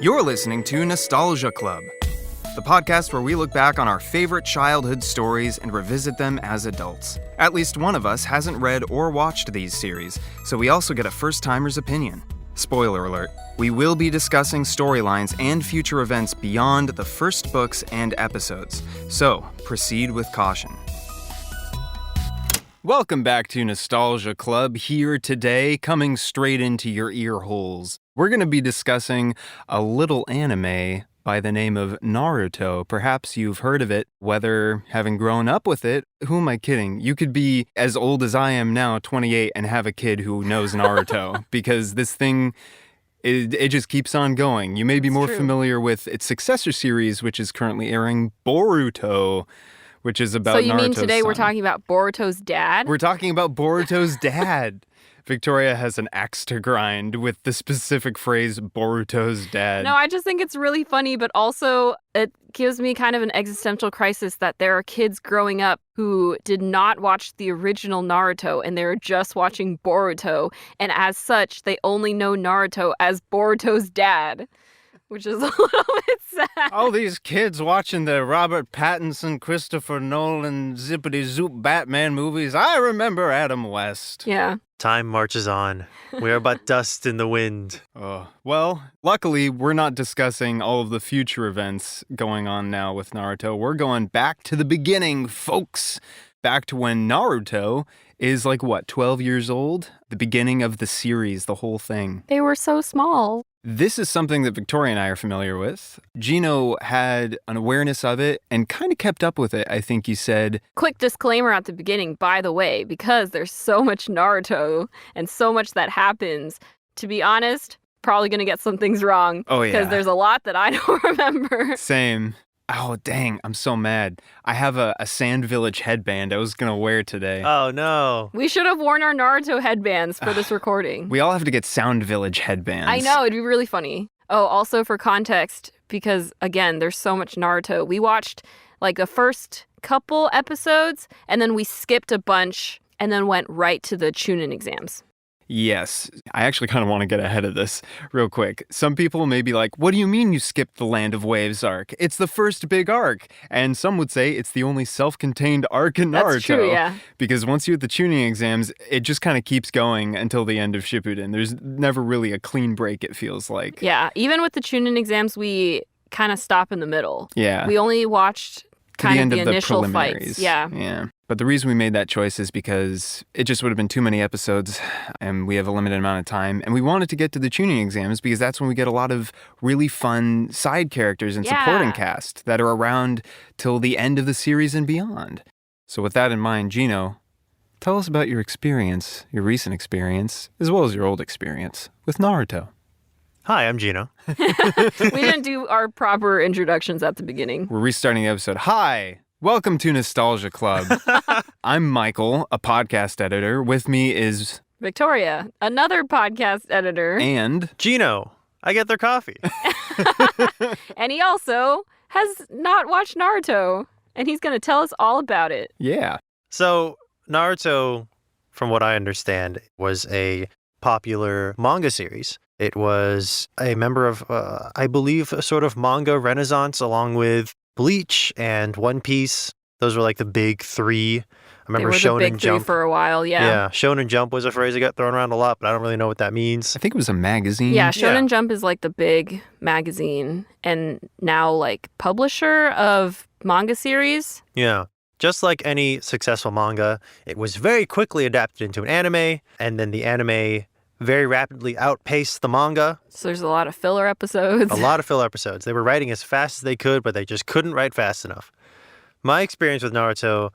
You're listening to Nostalgia Club, the podcast where we look back on our favorite childhood stories and revisit them as adults. At least one of us hasn't read or watched these series, so we also get a first-timer's opinion. Spoiler alert, we will be discussing storylines and future events beyond the first books and episodes, so proceed with caution. Welcome back to Nostalgia Club, here today, coming straight into your ear holes. We're going to be discussing a little anime by the name of Naruto. Perhaps you've heard of it, whether having grown up with it. Who am I kidding? You could be as old as I am now, 28, and have a kid who knows Naruto, because this thing, it just keeps on going. You may be more familiar with its successor series, which is currently airing, Boruto, which is about Naruto's son. So you mean today we're talking about Boruto's dad? We're talking about Boruto's dad. Victoria has an axe to grind with the specific phrase, Boruto's dad. No, I just think it's really funny, but also it gives me kind of an existential crisis that there are kids growing up who did not watch the original Naruto and they're just watching Boruto. And as such, they only know Naruto as Boruto's dad, which is a little bit sad. All these kids watching the Robert Pattinson, Christopher Nolan, zippity-zoop Batman movies. I remember Adam West. Yeah. Time marches on. We are but dust in the wind. Well, luckily, we're not discussing all of the future events going on now with Naruto. We're going back to the beginning, folks. Back to when Naruto is 12 years old? The beginning of the series, the whole thing. They were so small. This is something that Victoria and I are familiar with. Jino had an awareness of it and kind of kept up with it, I think you said. Quick disclaimer at the beginning, by the way, because there's so much Naruto and so much that happens, to be honest, probably going to get some things wrong. Oh, yeah. Because there's a lot that I don't remember. Same. Oh, dang, I'm so mad. I have a Sand Village headband I was going to wear today. Oh, no. We should have worn our Naruto headbands for this recording. We all have to get Sound Village headbands. I know, it'd be really funny. Oh, also for context, because, again, there's so much Naruto. We watched, the first couple episodes, and then we skipped a bunch, and then went right to the Chunin exams. Yes, I actually kind of want to get ahead of this real quick. Some people may be like, what do you mean you skipped the Land of Waves arc? It's the first big arc. And some would say it's the only self-contained arc in Naruto. That's true, yeah. Because once you hit the tuning exams, it just kind of keeps going until the end of Shippuden. There's never really a clean break, it feels like. Yeah, even with the Chunin exams, we kind of stop in the middle. Yeah. We only watched kind of the initial preliminaries. fights. Yeah. Yeah. But the reason we made that choice is because it just would have been too many episodes and we have a limited amount of time. And we wanted to get to the tuning exams because that's when we get a lot of really fun side characters and supporting cast that are around till the end of the series and beyond. So with that in mind, Jino, tell us about your experience, your recent experience, as well as your old experience with Naruto. Hi, I'm Jino. We didn't do our proper introductions at the beginning. We're restarting the episode. Hi, welcome to Nostalgia Club. I'm Michael, a podcast editor. With me is Victoria, another podcast editor. And Jino. I get their coffee. And he also has not watched Naruto, and he's going to tell us all about it. Yeah. So, Naruto, from what I understand, was a popular manga series. It was a member of, I believe, a sort of manga renaissance along with Bleach and One Piece. Those were the big three. I remember they were the big Jump. Three for a while, yeah. Yeah, Shonen Jump was a phrase that got thrown around a lot, but I don't really know what that means. I think it was a magazine. Yeah, Shonen Jump is the big magazine and now publisher of manga series. Yeah. Just like any successful manga, it was very quickly adapted into an anime, and then the anime very rapidly outpaced the manga. So there's a lot of filler episodes. A lot of filler episodes. They were writing as fast as they could, but they just couldn't write fast enough. My experience with Naruto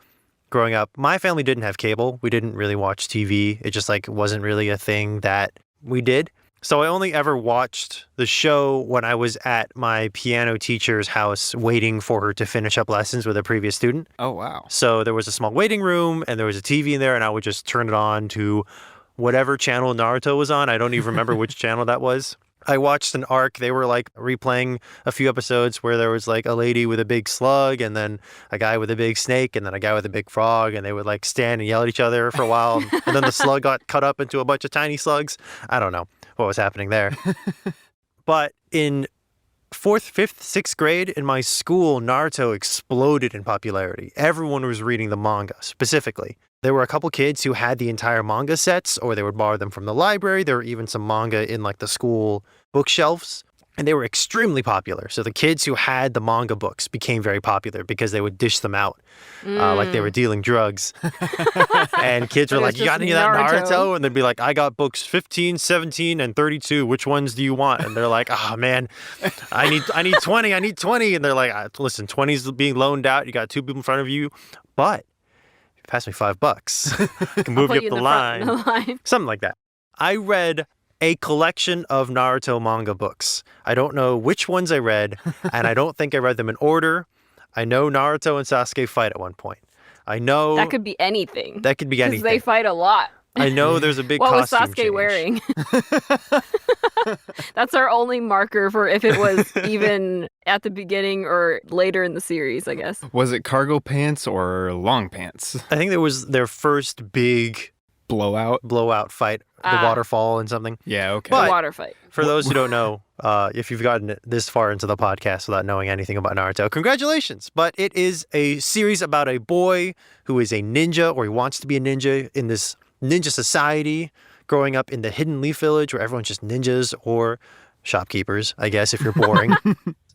growing up, my family didn't have cable. We didn't really watch TV. It just wasn't really a thing that we did. So I only ever watched the show when I was at my piano teacher's house waiting for her to finish up lessons with a previous student. Oh, wow. So there was a small waiting room and there was a TV in there, and I would just turn it on to whatever channel Naruto was on. I don't even remember which channel that was. I watched an arc. They were replaying a few episodes where there was a lady with a big slug and then a guy with a big snake and then a guy with a big frog, and they would stand and yell at each other for a while. And then the slug got cut up into a bunch of tiny slugs. I don't know what was happening there. But in 4th, 5th, 6th grade in my school, Naruto exploded in popularity. Everyone was reading the manga specifically. There were a couple kids who had the entire manga sets, or they would borrow them from the library. There were even some manga in like the school bookshelves, and they were extremely popular. So the kids who had the manga books became very popular because they would dish them out like they were dealing drugs. And kids were But like, it's you got just any of that Naruto. Naruto? And they'd be like, I got books 15, 17, and 32. Which ones do you want? And they're like, oh man, I need 20. I need 20. And they're like, listen, 20's being loaned out. You got two people in front of you, but if you pass me $5, I can move you Put up the front line. of the line. Something like that. I read a collection of Naruto manga books. I don't know which ones I read, and I don't think I read them in order. I know Naruto and Sasuke fight at one point. I know That could be anything. that could be Because anything. they fight a lot. I know there's a big What was costume Sasuke change. wearing? That's our only marker for if it was even at the beginning or later in the series, I guess. Was it cargo pants or long pants? I think it was their first big Blowout? blowout fight, the Ah. waterfall and something. Yeah, okay. But- The water fight. For those who don't know, if you've gotten this far into the podcast without knowing anything about Naruto, congratulations. But it is a series about a boy who is a ninja, or he wants to be a ninja in this ninja society, growing up in the Hidden Leaf Village where everyone's just ninjas or shopkeepers, I guess, if you're boring.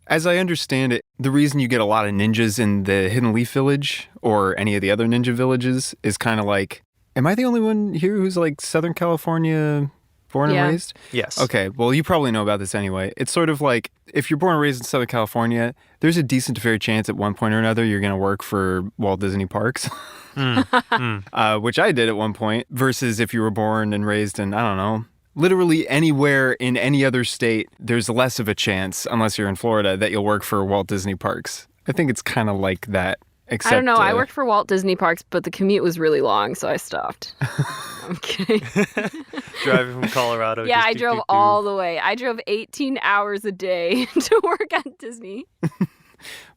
As I understand it, the reason you get a lot of ninjas in the Hidden Leaf Village or any of the other ninja villages is kind of like, am I the only one here who's like Southern California born Yeah. and raised? Yes. Okay, well, you probably know about this anyway. It's sort of like if you're born and raised in Southern California, there's a decent to fair chance at one point or another you're going to work for Walt Disney Parks, which I did at one point, versus if you were born and raised in, I don't know, literally anywhere in any other state, there's less of a chance, unless you're in Florida, that you'll work for Walt Disney Parks. I think it's kind of like that. Except, I don't know. I worked for Walt Disney Parks, but the commute was really long, so I stopped. I'm kidding. Driving from Colorado. Yeah, just I do, drove do, do. all the way. I drove 18 hours a day to work at Disney.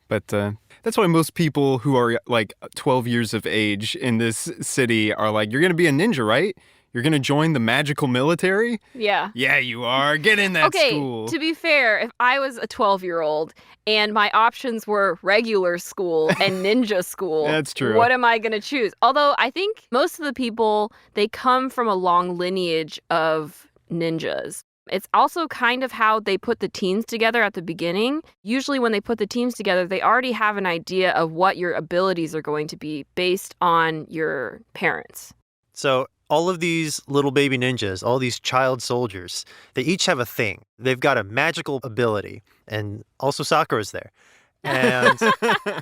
But that's why most people who are like 12 years of age in this city are like, you're going to be a ninja, right? You're going to join the magical military? Yeah. Yeah, you are. Get in that Okay, school. to be fair, if I was a 12-year-old and my options were regular school and ninja school, That's true. What am I going to choose? Although I think most of the people, they come from a long lineage of ninjas. It's also kind of how they put the teams together at the beginning. Usually when they put the teams together, they already have an idea of what your abilities are going to be based on your parents. So all of these little baby ninjas, all these child soldiers, they each have a thing. They've got a magical ability, and also Sakura's there. And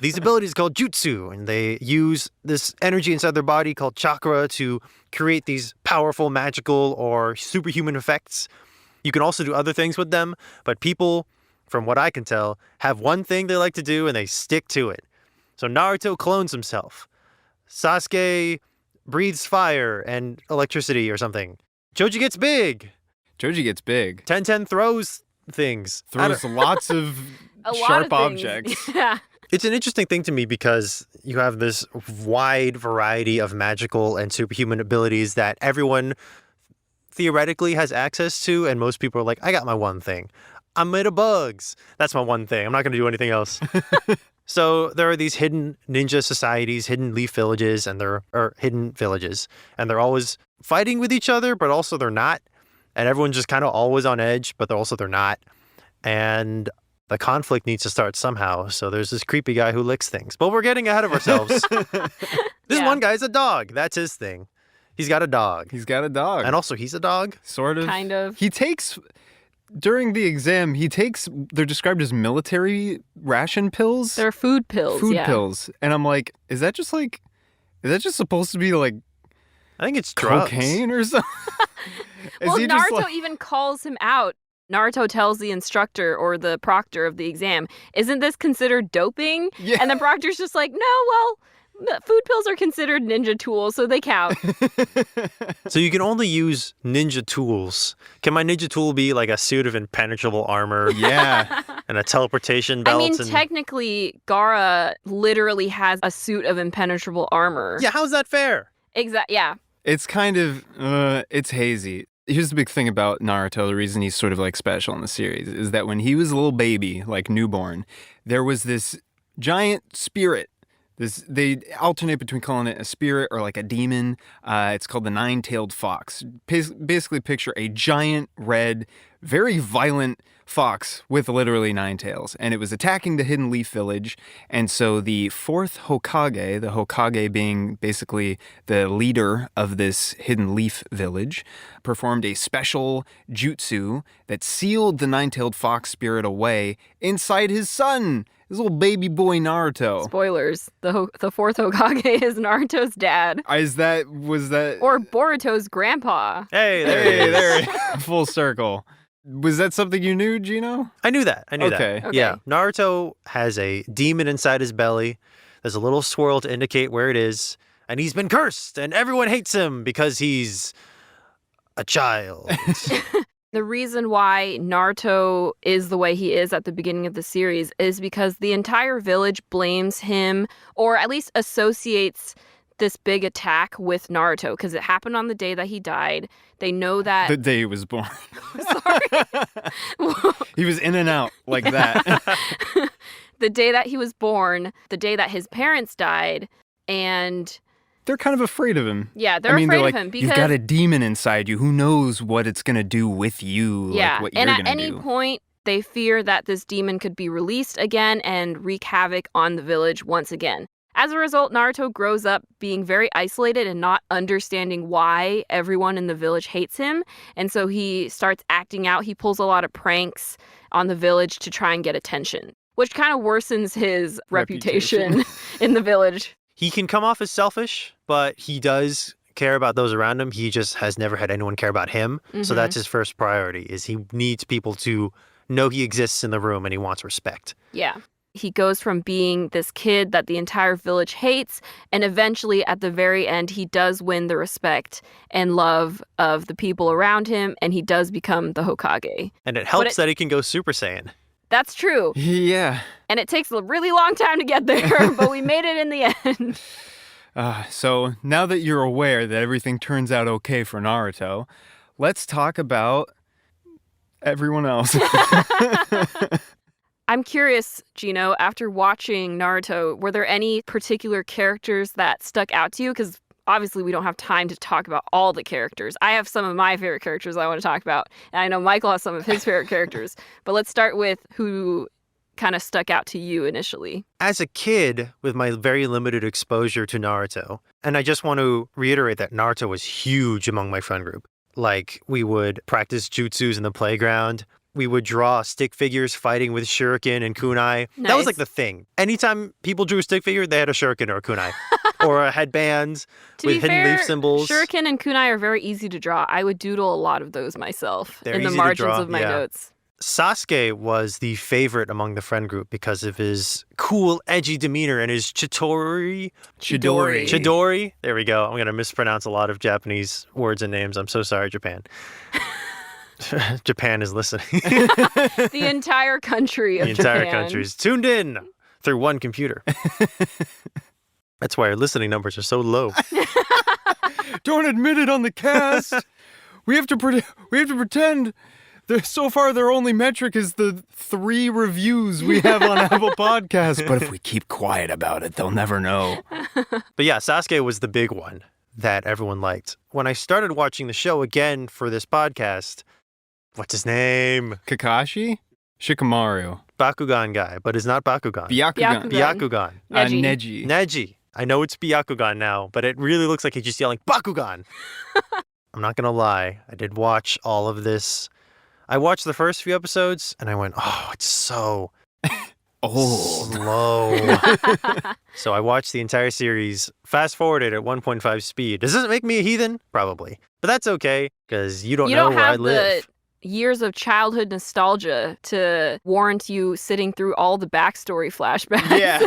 these abilities are called jutsu, and they use this energy inside their body called chakra to create these powerful, magical, or superhuman effects. You can also do other things with them, but people, from what I can tell, have one thing they like to do and they stick to it. So Naruto clones himself. Sasuke breathes fire and electricity or something. Choji gets big. Joji gets big. 10-10 throws things. Throws lots of A lot sharp of things. objects. Yeah. It's an interesting thing to me because you have this wide variety of magical and superhuman abilities that everyone theoretically has access to, and most people are like, I got my one thing. I'm made of bugs. That's my one thing. I'm not going to do anything else. So there are these hidden ninja societies, hidden leaf villages, and hidden villages, and they're always fighting with each other, but also they're not. And everyone's just kind of always on edge, but they're not. And the conflict needs to start somehow. So there's this creepy guy who licks things. But we're getting ahead of ourselves. This Yeah. one guy's a dog. That's his thing. He's got a dog. He's got a dog. And also, he's a dog. Sort of. Kind of. He takes, during the exam, they're described as military ration pills. They're food pills. food yeah. pills. And I'm like, is that just supposed to be like I think it's drugs. cocaine or something? Is Well, he just Naruto like, even calls him out. Naruto tells the instructor or the proctor of the exam, isn't this considered doping? Yeah. And the proctor's just like, no, well, food pills are considered ninja tools, so they count. So you can only use ninja tools. Can my ninja tool be like a suit of impenetrable armor yeah. and a teleportation I belt? mean, and... technically, Gaara literally has a suit of impenetrable armor. Yeah, how's that fair? Yeah. It's kind of, it's hazy. Here's the big thing about Naruto, the reason he's sort of like special in the series, is that when he was a little baby, like newborn, there was this giant spirit. They alternate between calling it a spirit or like a demon. It's called the nine-tailed fox. Basically picture a giant red, very violent fox with literally 9 tails. And it was attacking the Hidden Leaf Village. And so the fourth Hokage, the Hokage being basically the leader of this Hidden Leaf Village, performed a special jutsu that sealed the nine-tailed fox spirit away inside his son. His little baby boy Naruto. Spoilers. The fourth Hokage is Naruto's dad. Was that... Or Boruto's grandpa. Hey, there it is. Full circle. Was that something you knew, Jino? I knew that. Okay. Yeah. Naruto has a demon inside his belly. There's a little swirl to indicate where it is. And he's been cursed. And everyone hates him because he's a child. The reason why Naruto is the way he is at the beginning of the series is because the entire village blames him, or at least associates this big attack with Naruto, because it happened on the day that he died. They know that... The day he was born. Sorry. He was in and out like that. The day that he was born, the day that his parents died, and... They're kind of afraid of him. Yeah, they're afraid like, of him because... You've got a demon inside you. Who knows what it's going to do with you, yeah, like what you're going to do. And at any point, they fear that this demon could be released again and wreak havoc on the village once again. As a result, Naruto grows up being very isolated and not understanding why everyone in the village hates him. And so he starts acting out. He pulls a lot of pranks on the village to try and get attention, which kind of worsens his reputation in the village. He can come off as selfish, but he does care about those around him. He just has never had anyone care about him. Mm-hmm. So that's his first priority, is he needs people to know he exists in the room and he wants respect. Yeah. He goes from being this kid that the entire village hates, and eventually at the very end, he does win the respect and love of the people around him, and he does become the Hokage. And it helps that he can go Super Saiyan. That's true. Yeah. And it takes a really long time to get there, but we made it in the end. So now that you're aware that everything turns out okay for Naruto, let's talk about everyone else. I'm curious, Jino, after watching Naruto, were there any particular characters that stuck out to you? Because obviously we don't have time to talk about all the characters. I have some of my favorite characters I want to talk about, and I know Michael has some of his favorite characters. But let's start with who kind of stuck out to you initially. As a kid, with my very limited exposure to Naruto, and I just want to reiterate that Naruto was huge among my friend group. Like, we would practice jutsus in the playground. We would draw stick figures fighting with shuriken and kunai. Nice. That was like the thing. Anytime people drew a stick figure, they had a shuriken or a kunai. Or a headband with hidden leaf symbols. Shuriken and kunai are very easy to draw. I would doodle a lot of those myself in the margins of my notes. Sasuke was the favorite among the friend group because of his cool, edgy demeanor and his Chidori. There we go. I'm going to mispronounce a lot of Japanese words and names. I'm so sorry, Japan. Japan is listening. The entire country of Japan. The entire country is tuned in through one computer. That's why our listening numbers are so low. Don't admit it on the cast. We have to pretend. So far, their only metric is the 3 reviews we have on Apple Podcasts. But if we keep quiet about it, they'll never know. But yeah, Sasuke was the big one that everyone liked. When I started watching the show again for this podcast, what's his name? Kakashi? Shikamaru. Bakugan guy, but it's not Bakugan. Byakugan. Neji. Neji. I know it's Byakugan now, but it really looks like he's just yelling, Bakugan! I'm not going to lie. I did watch all of this. I watched the first few episodes, and I went, oh, it's so slow. So I watched the entire series, fast-forwarded at 1.5 speed. Does this make me a heathen? Probably. But that's okay, because you don't know where I live. Years of childhood nostalgia to warrant you sitting through all the backstory flashbacks. Yeah.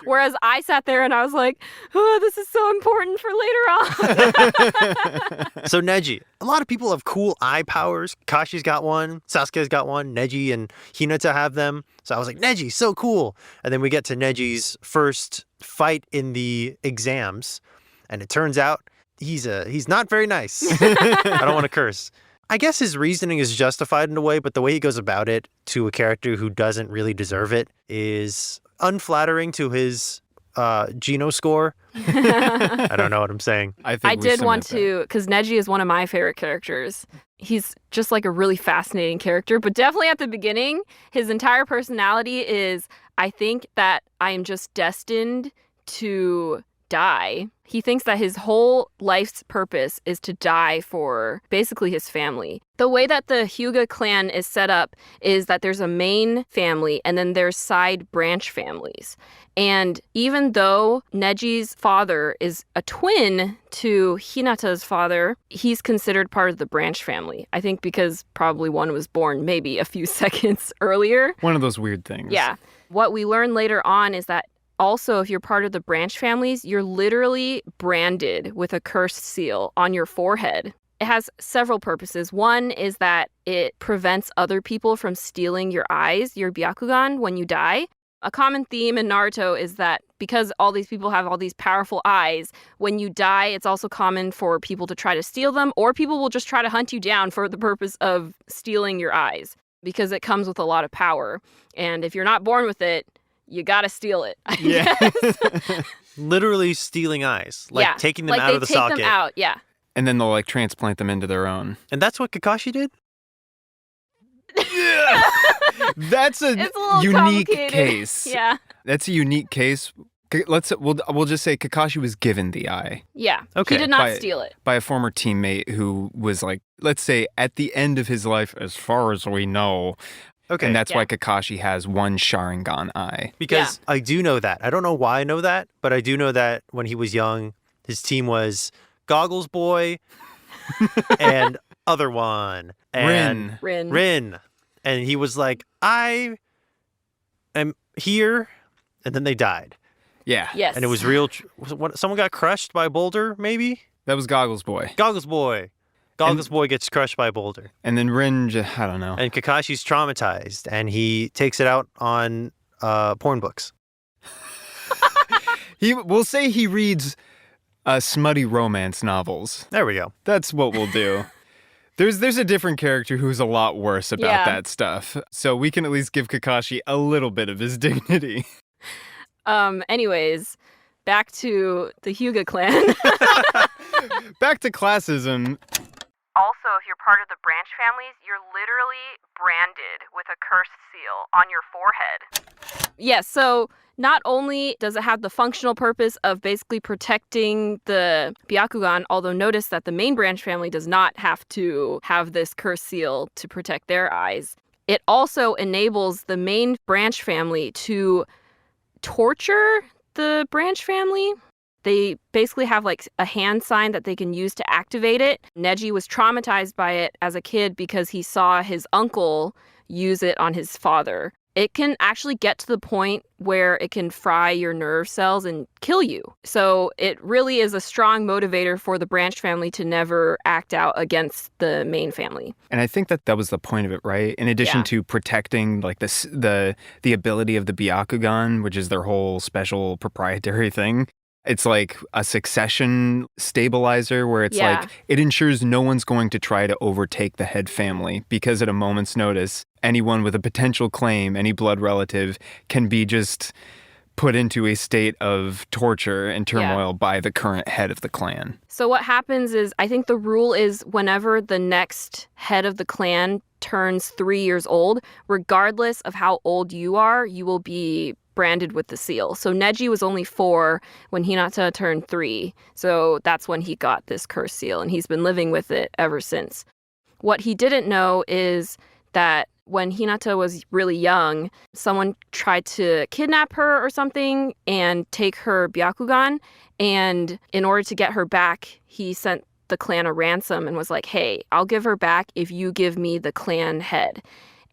Whereas I sat there and I was like, oh, this is so important for later on. So Neji, a lot of people have cool eye powers. Kashi's got one, Sasuke's got one, Neji and Hinata have them. So I was like, Neji, so cool. And then we get to Neji's first fight in the exams. And it turns out he's not very nice. I don't want to curse. I guess his reasoning is justified in a way, but the way he goes about it to a character who doesn't really deserve it is unflattering to his Jino score. I don't know what I'm saying. I did want to, because Neji is one of my favorite characters. He's just like a really fascinating character, but definitely at the beginning, his entire personality is, I think that I am just destined to die. He thinks that his whole life's purpose is to die for basically his family. The way that the Hyuga clan is set up is that there's a main family and then there's side branch families. And even though Neji's father is a twin to Hinata's father, he's considered part of the branch family. I think because probably one was born maybe a few seconds earlier. One of those weird things. Yeah. What we learn later on is that also, if you're part of the branch families, you're literally branded with a cursed seal on your forehead. It has several purposes. One is that it prevents other people from stealing your eyes, your Byakugan, when you die. A common theme in Naruto is that because all these people have all these powerful eyes, when you die, it's also common for people to try to steal them, or people will just try to hunt you down for the purpose of stealing your eyes, because it comes with a lot of power. And if you're not born with it, you gotta steal it, I guess. Literally stealing eyes. Like taking them out of the socket. Them out, yeah. And then they'll like transplant them into their own. And that's what Kakashi did? Yeah. That's a unique case. Yeah. That's a unique case. We'll just say Kakashi was given the eye. Yeah. Okay. He did not steal it. By a former teammate who was like, let's say at the end of his life, as far as we know. Okay. And that's why Kakashi has one Sharingan eye. Because I do know that. I don't know why I know that, but I do know that when he was young, his team was Goggles Boy and other one. And Rin. And he was like, I am here. And then they died. Yeah. Yes. And it was real. Someone got crushed by a boulder, maybe? That was Goggles Boy. Goggles Boy. Goggles Boy gets crushed by a boulder. And then Rin, I don't know. And Kakashi's traumatized, and he takes it out on porn books. We'll say he reads smutty romance novels. There we go. That's what we'll do. There's a different character who's a lot worse about that stuff. So we can at least give Kakashi a little bit of his dignity. Anyways, back to the Hyuga clan. Back to classism. Also, if you're part of the branch families, you're literally branded with a cursed seal on your forehead. Yes, so not only does it have the functional purpose of basically protecting the Byakugan, although notice that the main branch family does not have to have this cursed seal to protect their eyes. It also enables the main branch family to torture the branch family. They basically have like a hand sign that they can use to activate it. Neji was traumatized by it as a kid because he saw his uncle use it on his father. It can actually get to the point where it can fry your nerve cells and kill you. So it really is a strong motivator for the branch family to never act out against the main family. And I think that was the point of it, right? In addition to protecting like the ability of the Byakugan, which is their whole special proprietary thing. It's like a succession stabilizer where it's like it ensures no one's going to try to overtake the head family because at a moment's notice, anyone with a potential claim, any blood relative, can be just put into a state of torture and turmoil by the current head of the clan. So what happens is, I think the rule is whenever the next head of the clan turns 3 years old, regardless of how old you are, you will be branded with the seal. So Neji was only 4 when Hinata turned 3. So that's when he got this cursed seal, and he's been living with it ever since. What he didn't know is that when Hinata was really young, someone tried to kidnap her or something and take her Byakugan. And in order to get her back, he sent the clan a ransom and was like, hey, I'll give her back if you give me the clan head.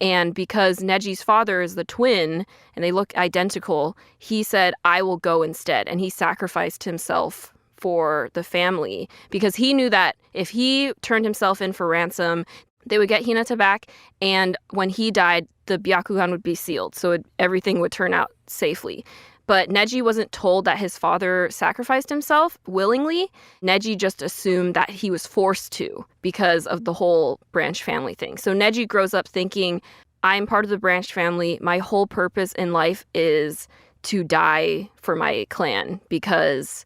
And because Neji's father is the twin and they look identical, he said, I will go instead. And he sacrificed himself for the family because he knew that if he turned himself in for ransom, they would get Hinata back. And when he died, the Byakugan would be sealed. So everything would turn out safely. But Neji wasn't told that his father sacrificed himself willingly. Neji just assumed that he was forced to because of the whole branch family thing. So Neji grows up thinking, I'm part of the branch family. My whole purpose in life is to die for my clan because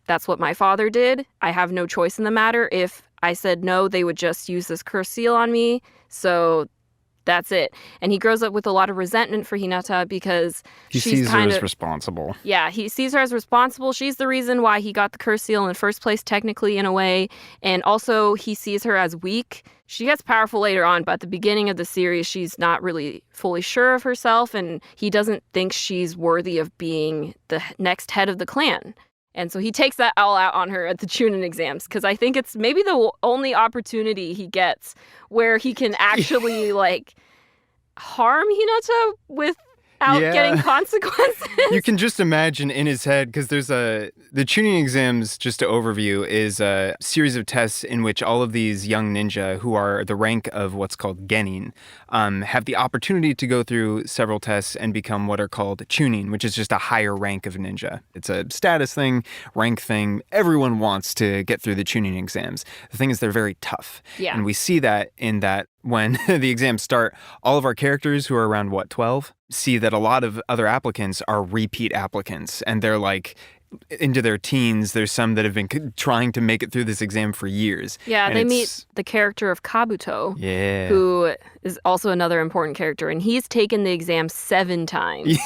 that's what my father did. I have no choice in the matter. If I said no, they would just use this curse seal on me. So that's it. And he grows up with a lot of resentment for Hinata because He she's sees her kind as of responsible. yeah, he sees her as responsible. She's the reason why he got the curse seal in the first place, technically, in a way. And also, he sees her as weak. She gets powerful later on, but at the beginning of the series, she's not really fully sure of herself, and he doesn't think she's worthy of being the next head of the clan. And so he takes that all out on her at the Chunin exams, because I think it's maybe the only opportunity he gets where he can actually, like, harm Hinata without getting consequences. You can just imagine in his head, because there's the tuning exams, just to overview, is a series of tests in which all of these young ninja who are the rank of what's called genin have the opportunity to go through several tests and become what are called tuning, which is just a higher rank of ninja. It's a status thing, rank thing. Everyone wants to get through the tuning exams. The thing is, they're very tough. Yeah. And we see that in that when the exams start, all of our characters who are around, 12, see that a lot of other applicants are repeat applicants. And they're like into their teens. There's some that have been trying to make it through this exam for years. Yeah, And they meet the character of Kabuto, Yeah. who is also another important character. And he's taken the exam 7 times,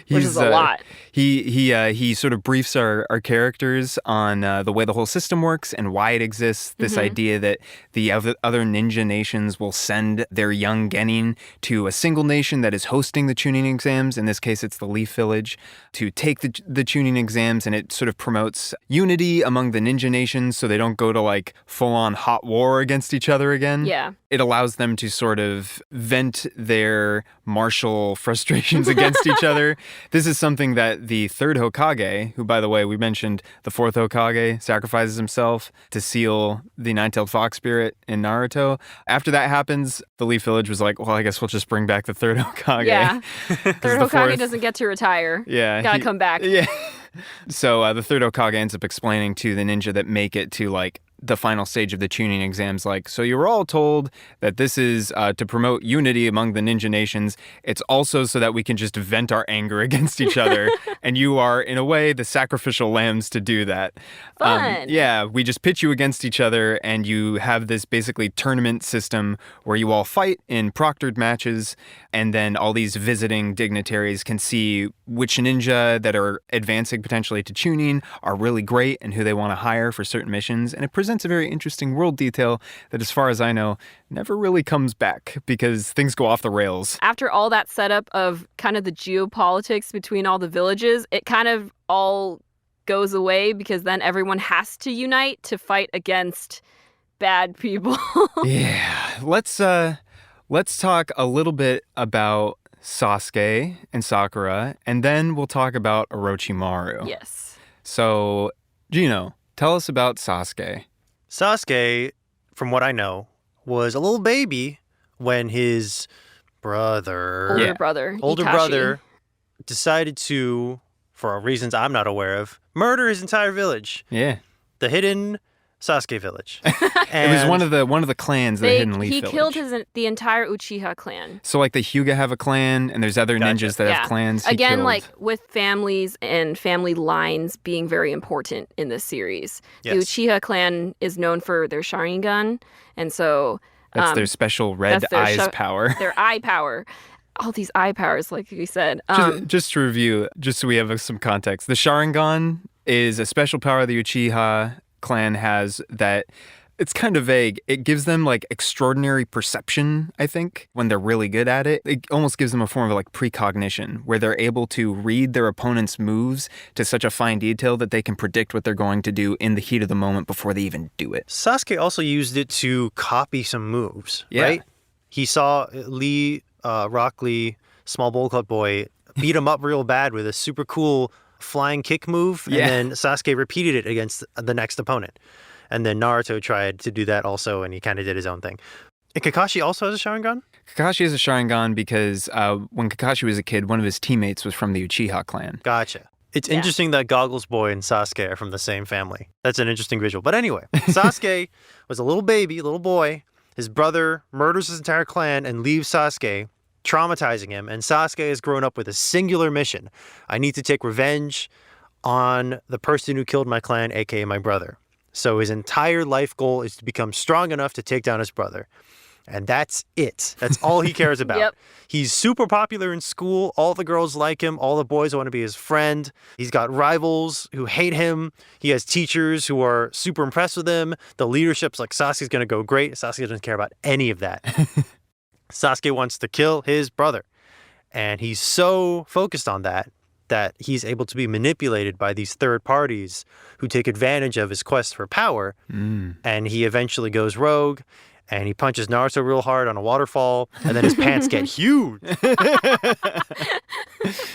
which is a lot. He sort of briefs our characters on the way the whole system works and why it exists. This idea that the other ninja nations will send their young genin to a single nation that is hosting the tuning exams. In this case, it's the Leaf Village, to take the tuning exams, and it sort of promotes unity among the ninja nations so they don't go to like full-on hot war against each other again. Yeah. It allows them to sort of vent their martial frustrations against each other. This is something that the third Hokage, who, by the way, we mentioned the fourth Hokage sacrifices himself to seal the nine-tailed fox spirit in Naruto. After that happens, the Leaf Village was like, well, I guess we'll just bring back the third Hokage. Yeah. Third Hokage doesn't get to retire. Yeah. Gotta come back. Yeah. So the third Hokage ends up explaining to the ninja that make it to like the final stage of the tuning exams, like, so you were all told that this is to promote unity among the ninja nations. It's also so that we can just vent our anger against each other. And you are, in a way, the sacrificial lambs to do that. Fun. Yeah, we just pitch you against each other, and you have this basically tournament system where you all fight in proctored matches, and then all these visiting dignitaries can see which ninja that are advancing potentially to tuning are really great and who they want to hire for certain missions. And it presents a very interesting world detail that, as far as I know, never really comes back because things go off the rails. After all that setup of kind of the geopolitics between all the villages, it kind of all goes away because then everyone has to unite to fight against bad people. Yeah, let's talk a little bit about Sasuke and Sakura, and then we'll talk about Orochimaru. Yes. So, Jino, tell us about Sasuke. Sasuke, from what I know, was a little baby when his brother, older Itachi, brother, decided to, for reasons I'm not aware of, murder his entire village. Yeah. The hidden Sasuke village. It was one of the clans, the Hidden Leaf Village. He killed the entire Uchiha clan. So like the Hyuga have a clan, and there's other ninjas that have clans. Again, like with families and family lines being very important in this series. Yes. The Uchiha clan is known for their Sharingan, and so that's their special red eyes power. Their eye power. All these eye powers, like you said. Just to review, just so we have some context, the Sharingan is a special power the Uchiha clan has that it's kind of vague. It gives them like extraordinary perception, I think, when they're really good at it. It almost gives them a form of like precognition where they're able to read their opponent's moves to such a fine detail that they can predict what they're going to do in the heat of the moment before they even do it. Sasuke also used it to copy some moves, Yeah. right? He saw Rock Lee, small bowl cut boy, beat him up real bad with a super cool flying kick move, and then Sasuke repeated it against the next opponent. And then Naruto tried to do that also, and he kind of did his own thing. And Kakashi also has a Sharingan? Kakashi has a Sharingan because when Kakashi was a kid, one of his teammates was from the Uchiha clan. Gotcha. It's Yeah. interesting that Goggles Boy and Sasuke are from the same family. That's an interesting visual. But anyway, Sasuke was a little boy. His brother murders his entire clan and leaves Sasuke, traumatizing him. And Sasuke has grown up with a singular mission. I need to take revenge on the person who killed my clan, aka my brother. So his entire life goal is to become strong enough to take down his brother. And that's it. That's all he cares about. Yep. He's super popular in school. All the girls like him. All the boys want to be his friend. He's got rivals who hate him. He has teachers who are super impressed with him. The leadership's like, Sasuke's going to go great. Sasuke doesn't care about any of that. Sasuke wants to kill his brother. And he's so focused on that he's able to be manipulated by these third parties who take advantage of his quest for power. And he eventually goes rogue. And he punches Naruto real hard on a waterfall, and then his pants get huge. That's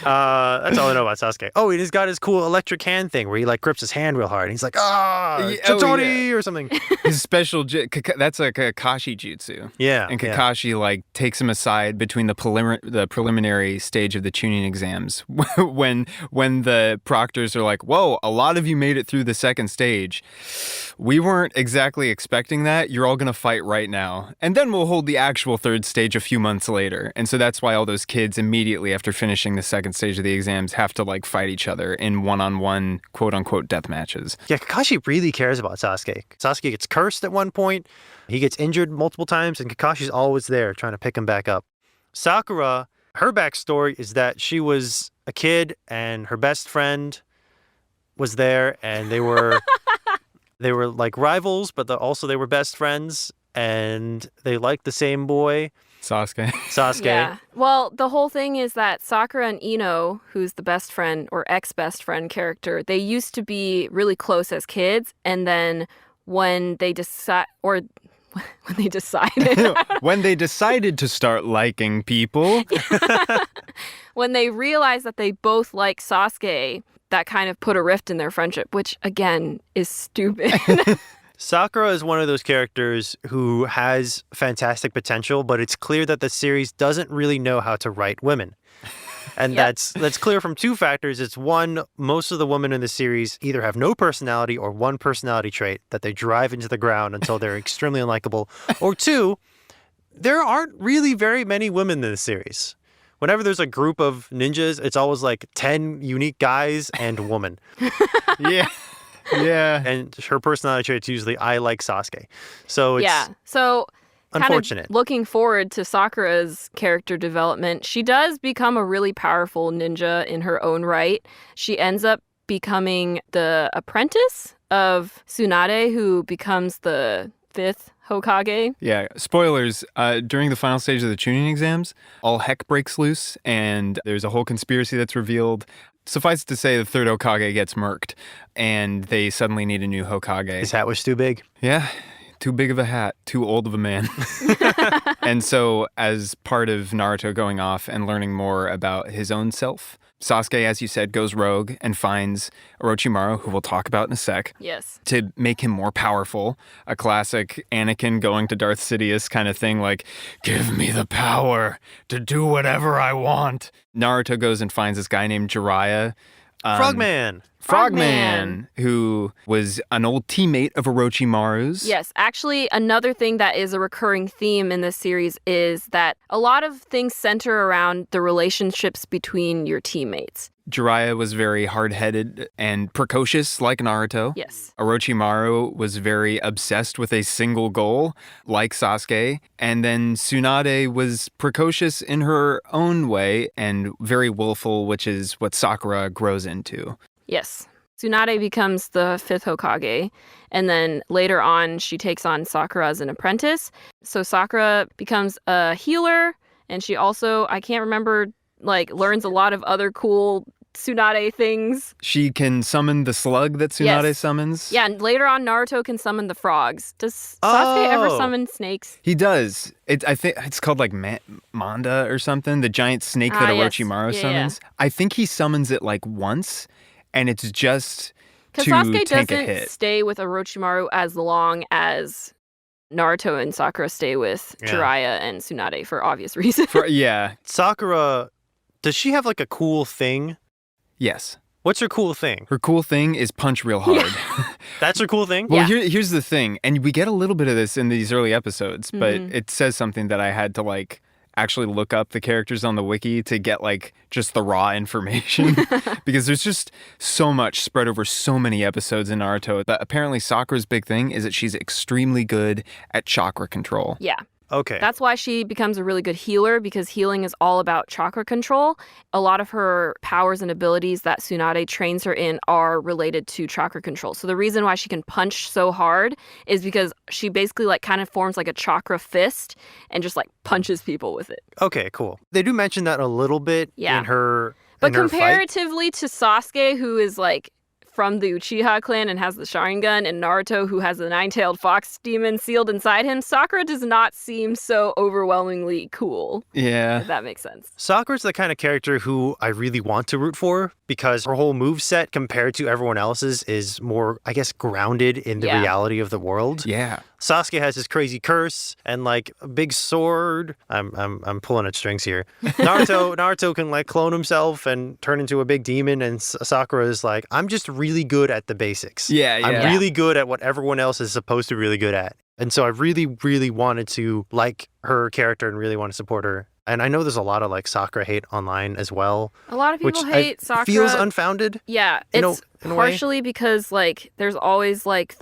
all I know about Sasuke. Oh, and he's got his cool electric hand thing where he like grips his hand real hard. And he's like, Chotori or something. His special, that's a Kakashi jutsu. Yeah. And Kakashi like takes him aside between the preliminary stage of the tuning exams when the proctors are like, whoa, a lot of you made it through the second stage. We weren't exactly expecting that. You're all going to fight right now. And then we'll hold the actual third stage a few months later. And so that's why all those kids immediately after finishing the second stage of the exams have to like fight each other in one-on-one quote unquote death matches. Yeah, Kakashi really cares about Sasuke. Sasuke gets cursed at one point. He gets injured multiple times, and Kakashi's always there trying to pick him back up. Sakura, her backstory is that she was a kid and her best friend was there, and they were like rivals, but also they were best friends, and they liked the same boy. Sasuke. Yeah. Well, the whole thing is that Sakura and Ino, who's the best friend or ex-best friend character, they used to be really close as kids, and then when they decided when they decided to start liking people, when they realized that they both like Sasuke, that kind of put a rift in their friendship, which again is stupid. Sakura is one of those characters who has fantastic potential, but it's clear that the series doesn't really know how to write women. And that's clear from two factors. It's one, most of the women in the series either have no personality or one personality trait that they drive into the ground until they're extremely unlikable. Or two, there aren't really very many women in the series. Whenever there's a group of ninjas, it's always like 10 unique guys and a woman. Yeah. And her personality trait is usually, I like Sasuke. So it's unfortunate. Kind of looking forward to Sakura's character development. She does become a really powerful ninja in her own right. She ends up becoming the apprentice of Tsunade, who becomes the 5th Hokage. Yeah, spoilers. During the final stage of the tuning exams, all heck breaks loose, and there's a whole conspiracy that's revealed. Suffice it to say, the 3rd Hokage gets murked, and they suddenly need a new Hokage. His hat was too big. Yeah, too big of a hat, too old of a man. And so, as part of Naruto going off and learning more about his own self, Sasuke, as you said, goes rogue and finds Orochimaru, who we'll talk about in a sec. Yes. To make him more powerful. A classic Anakin going to Darth Sidious kind of thing, like, give me the power to do whatever I want. Naruto goes and finds this guy named Jiraiya. Frogman, who was an old teammate of Orochimaru's. Yes, actually, another thing that is a recurring theme in this series is that a lot of things center around the relationships between your teammates. Jiraiya was very hard-headed and precocious, like Naruto. Yes. Orochimaru was very obsessed with a single goal, like Sasuke. And then Tsunade was precocious in her own way and very willful, which is what Sakura grows into. Yes. Tsunade becomes the 5th Hokage, and then later on she takes on Sakura as an apprentice. So Sakura becomes a healer, and she also, I can't remember, learns a lot of other cool Tsunade things. She can summon the slug that Tsunade summons. Yeah, and later on Naruto can summon the frogs. Does Sasuke ever summon snakes? He does. I think it's called Manda or something, the giant snake that Orochimaru summons. Yeah. I think he summons it once, and it's just to Sasuke tank a hit. doesn't stay with Orochimaru as long as Naruto and Sakura stay with Yeah. Jiraiya and Tsunade for obvious reasons. Yeah. Sakura, does she have like a cool thing? Yes. What's her cool thing? Her cool thing is punch real hard. That's her cool thing? Well, Yeah. here's the thing, and we get a little bit of this in these early episodes, but it says something that I had to like actually look up the characters on the wiki to get like just the raw information because there's just so much spread over so many episodes in Naruto. But apparently Sakura's big thing is that she's extremely good at chakra control. Yeah. Okay. That's why she becomes a really good healer, because healing is all about chakra control. A lot of her powers and abilities that Tsunade trains her in are related to chakra control. So the reason why she can punch so hard is because she basically like kind of forms like a chakra fist and just like punches people with it. Okay, cool. They do mention that a little bit Yeah. in her But in her fight. comparatively to Sasuke, who is like from the Uchiha clan and has the Sharingan, and Naruto, who has the nine-tailed fox demon sealed inside him, Sakura does not seem so overwhelmingly cool, Yeah. if that makes sense. Sakura's the kind of character who I really want to root for because her whole moveset compared to everyone else's is more, I guess, grounded in the Yeah. reality of the world. Yeah. Sasuke has his crazy curse and like a big sword. I'm pulling at strings here. Naruto can like clone himself and turn into a big demon, and Sakura is like, I'm just really good at the basics. Yeah, I'm yeah. really good at what everyone else is supposed to be really good at. And so I really, really wanted to like her character and really want to support her. And I know there's a lot of like Sakura hate online as well, A lot of which people hate Sakura. feels unfounded. Yeah, in a- it's in a way. partially because like there's always like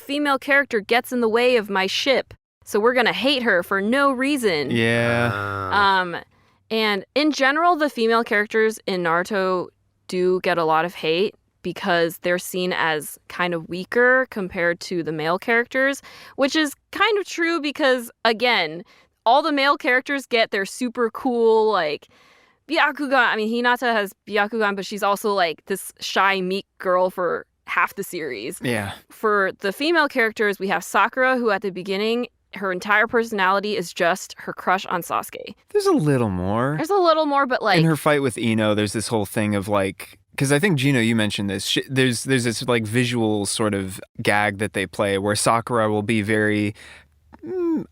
female character gets in the way of my ship, so we're gonna hate her for no reason. Yeah. And in general, the female characters in Naruto do get a lot of hate because they're seen as kind of weaker compared to the male characters, which is kind of true because, again, all the male characters get their super cool, like, Byakugan. I mean, Hinata has Byakugan, but she's also, like, this shy, meek girl for half the series. Yeah. For the female characters, we have Sakura, who at the beginning, her entire personality is just her crush on Sasuke. There's a little more. There's a little more, but, like... In her fight with Ino, there's this whole thing of like, because I think Jino, you mentioned this. There's this like visual sort of gag that they play where Sakura will be very,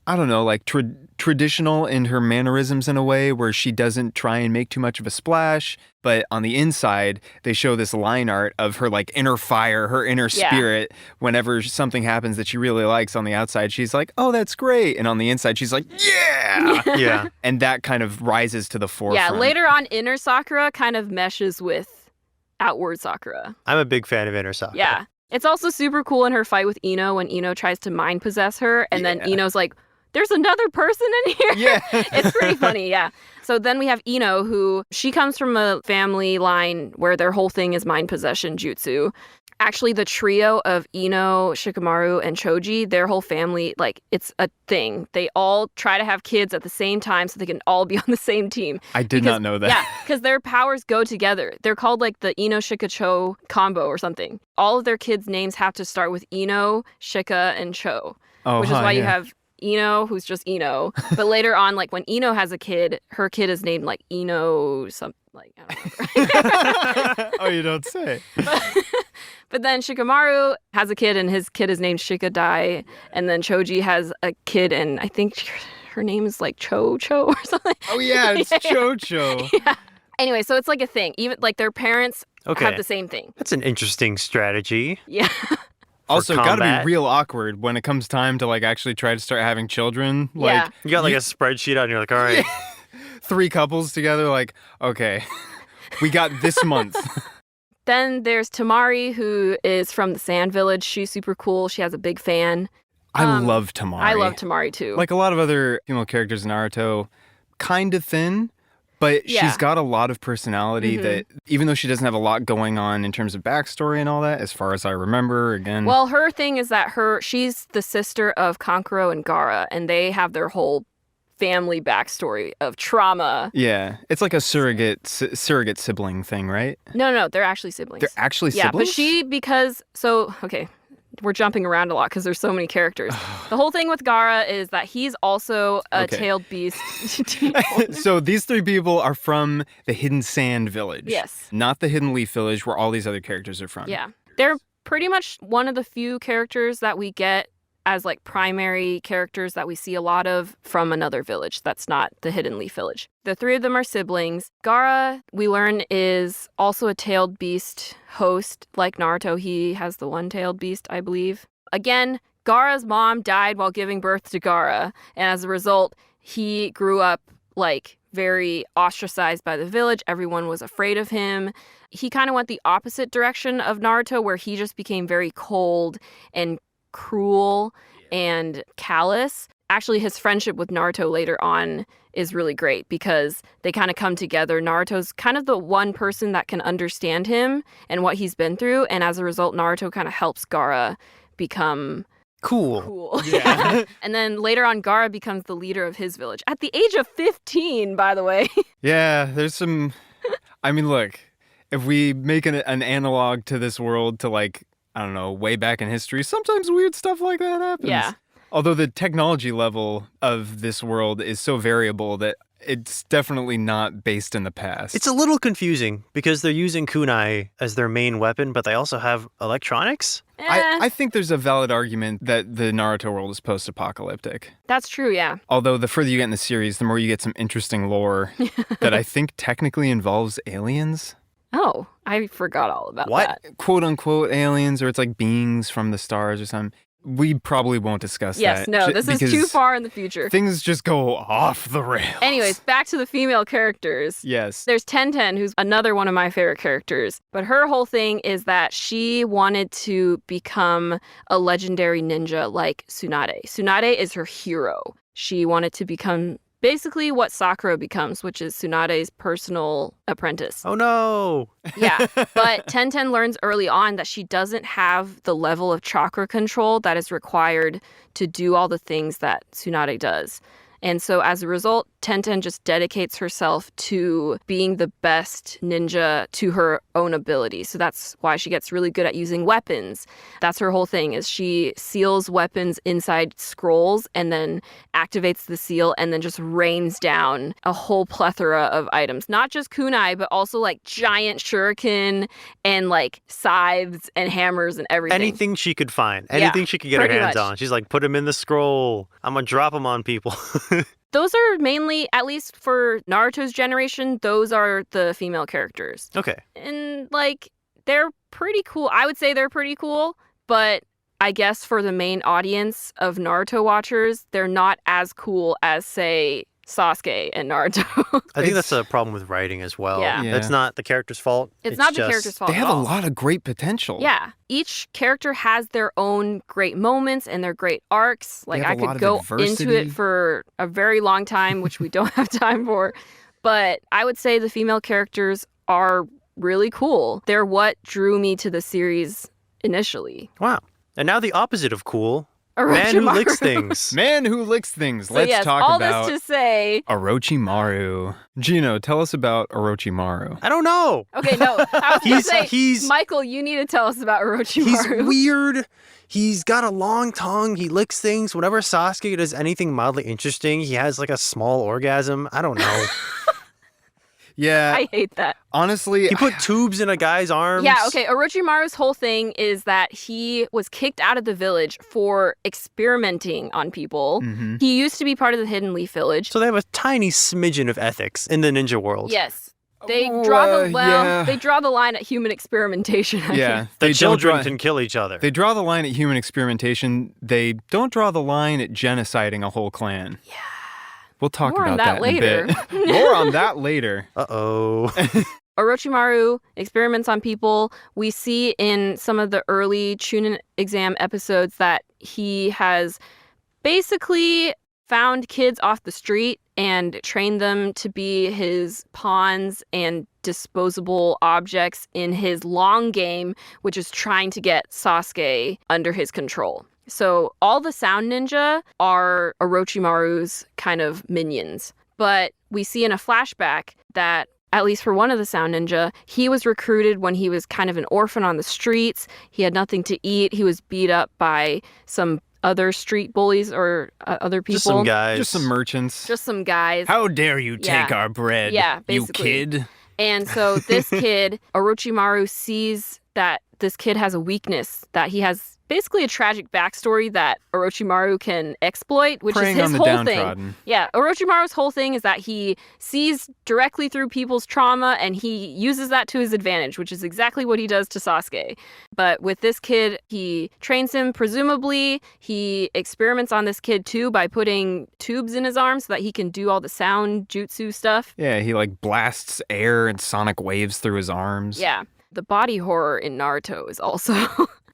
I don't know, like traditional in her mannerisms in a way where she doesn't try and make too much of a splash. But on the inside, they show this line art of her like inner fire, her inner spirit. Whenever something happens that she really likes on the outside, she's like, oh, that's great. And on the inside, she's like, yeah. Yeah. And that kind of rises to the forefront. Yeah, later on, inner Sakura kind of meshes with outward Sakura. I'm a big fan of Inner Sakura. Yeah. It's also super cool in her fight with Ino when Ino tries to mind possess her, and then Ino's like, there's another person in here. Yeah. It's pretty funny, yeah. So then we have Ino, who she comes from a family line where their whole thing is mind possession jutsu. Actually, the trio of Ino, Shikamaru, and Choji, their whole family, like, it's a thing. They all try to have kids at the same time so they can all be on the same team. I did not know that. Yeah, because their powers go together. They're called, like, the Ino Shika-Cho combo or something. All of their kids' names have to start with Ino, Shika, and Cho, which is why you have Ino, who's just Ino. But later on, like, when Ino has a kid, her kid is named, like, Ino something. Like, I don't know. Oh, you don't say. But then Shikamaru has a kid, and his kid is named Shikadai. And then Choji has a kid, and I think her name is like Cho or something. Oh, yeah, it's Chocho. Yeah. Anyway, so it's like a thing. Even like their parents have the same thing. That's an interesting strategy. Yeah. Also, gotta combat. be real awkward when it comes time to like actually try to start having children. Like, Yeah. You got like a spreadsheet out and you're like, all right. 3 couples together, like, okay, we got this month. Then there's Tamari, who is from the Sand Village. She's super cool. She has a big fan. I love Tamari. I love Tamari, too. Like a lot of other female characters in Naruto, kind of thin, but she's got a lot of personality that, even though she doesn't have a lot going on in terms of backstory and all that, as far as I remember, again. Well, her thing is that she's the sister of Kankuro and Gaara, and they have their whole family backstory of trauma. Yeah, it's like a surrogate sibling thing, right? No, they're actually siblings. They're actually Yeah, siblings? but okay, we're jumping around a lot because there's so many characters. The whole thing with Gaara is that he's also a tailed beast. So these 3 people are from the Hidden Sand Village. Yes. Not the Hidden Leaf Village where all these other characters are from. Yeah. They're pretty much one of the few characters that we get as like primary characters that we see a lot of from another village that's not the Hidden Leaf Village. The three of them are siblings. Gaara, we learn, is also a tailed beast host like Naruto. He has the one-tailed beast, I believe. Again, Gaara's mom died while giving birth to Gaara, and as a result, he grew up like very ostracized by the village. Everyone was afraid of him. He kind of went the opposite direction of Naruto, where he just became very cold and cruel and callous. Actually, his friendship with Naruto later on is really great because they kind of come together. Naruto's kind of the one person that can understand him and what he's been through, and as a result, Naruto kind of helps Gaara become cool. Yeah. And then later on, Gaara becomes the leader of his village at the age of 15, by the way. Yeah, there's some... I mean, look, if we make an analog to this world to, like, I don't know, way back in history, sometimes weird stuff like that happens. Yeah. Although the technology level of this world is so variable that it's definitely not based in the past. It's a little confusing because they're using kunai as their main weapon, but they also have electronics. I think there's a valid argument that the Naruto world is post-apocalyptic. That's true, yeah. Although the further you get in the series, the more you get some interesting lore that I think technically involves aliens. Oh, I forgot all about What? that. Quote-unquote aliens, or it's like beings from the stars or something. We probably won't discuss Yes, that. no, this is too because far in the future. Things just go off the rails. Anyways, back to the female characters. Yes. There's Tenten, who's another one of my favorite characters. But her whole thing is that she wanted to become a legendary ninja like Tsunade. Tsunade is her hero. She wanted to become basically what Sakura becomes, which is Tsunade's personal apprentice. Oh no! Yeah, but Tenten learns early on that she doesn't have the level of chakra control that is required to do all the things that Tsunade does. And so as a result, Tenten just dedicates herself to being the best ninja to her own ability. So that's why she gets really good at using weapons. That's her whole thing, is she seals weapons inside scrolls and then activates the seal and then just rains down a whole plethora of items. Not just kunai, but also like giant shuriken and like scythes and hammers and everything. Anything she could find, anything she could get her pretty hands much. on. She's like, put them in the scroll. I'm gonna drop them on people. Those are mainly, at least for Naruto's generation, those are the female characters. Okay. And, like, they're pretty cool. I would say they're pretty cool, but I guess for the main audience of Naruto watchers, they're not as cool as, say, Sasuke and Naruto. I think that's a problem with writing as well. Yeah. That's not the character's fault. It's not the just- character's fault They have at a all. lot of great potential. Yeah. Each character has their own great moments and their great arcs. Like, have I a lot could of go adversity. into it for a very long time, which we don't have time for. But I would say the female characters are really cool. They're what drew me to the series initially. Wow. And now the opposite of cool. Man who Orochimaru. licks things. Man who licks things. So Let's yes, talk all about this to say, Orochimaru. Jino, tell us about Orochimaru. I don't know. okay, no, I was going to say, he's Michael, you need to tell us about he's Orochimaru. weird. He's got a long tongue. He licks things. Whenever Sasuke does anything mildly interesting, he has like a small orgasm. I don't know. Yeah, I hate that. honestly, He put tubes in a guy's arms. Yeah, okay. Orochimaru's whole thing is that he was kicked out of the village for experimenting on people. Mhm. He used to be part of the Hidden Leaf Village. So they have a tiny smidgen of ethics in the ninja world. Yes. They draw yeah. they draw the line at human experimentation. I Yeah, think. The they don't children draw- can kill each other. They draw the line at human experimentation. They don't draw the line at genociding a whole clan. Yeah. We'll talk More on about that in later. a bit. More on that later. Uh-oh. Orochimaru experiments on people. We see in some of the early Chunin exam episodes that he has basically found kids off the street and trained them to be his pawns and disposable objects in his long game, which is trying to get Sasuke under his control. So all the sound ninja are Orochimaru's kind of minions. But we see in a flashback that, at least for one of the sound ninja, he was recruited when he was kind of an orphan on the streets. He had nothing to eat. He was beat up by some other street bullies or other people. Just some guys. Just some merchants. Just some guys. How dare you take Yeah. our bread, Yeah, you basically. kid? And so this kid, Orochimaru, sees that this kid has a weakness, that he has basically a tragic backstory that Orochimaru can exploit, which Preying is on his the whole thing. downtrodden. Yeah, Orochimaru's whole thing is that he sees directly through people's trauma and he uses that to his advantage, which is exactly what he does to Sasuke. But with this kid, he trains him, presumably. He experiments on this kid too by putting tubes in his arms so that he can do all the sound jutsu stuff. Yeah, he like blasts air and sonic waves through his arms. Yeah. The body horror in Naruto is also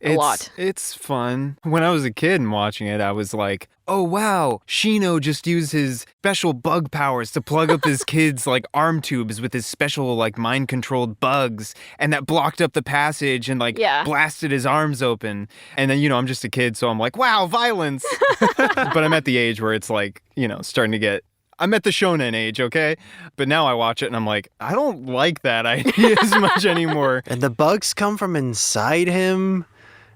a lot. It's fun. When I was a kid and watching it, I was like, oh wow, Jino just used his special bug powers to plug up his kid's like arm tubes with his special like mind-controlled bugs, and that blocked up the passage and like blasted his arms open. And then, I'm just a kid, so I'm like, wow, violence. But I'm at the age where it's like, starting to get I'm at the shonen age, okay? But now I watch it and I'm like, I don't like that idea as much anymore. And the bugs come from inside him.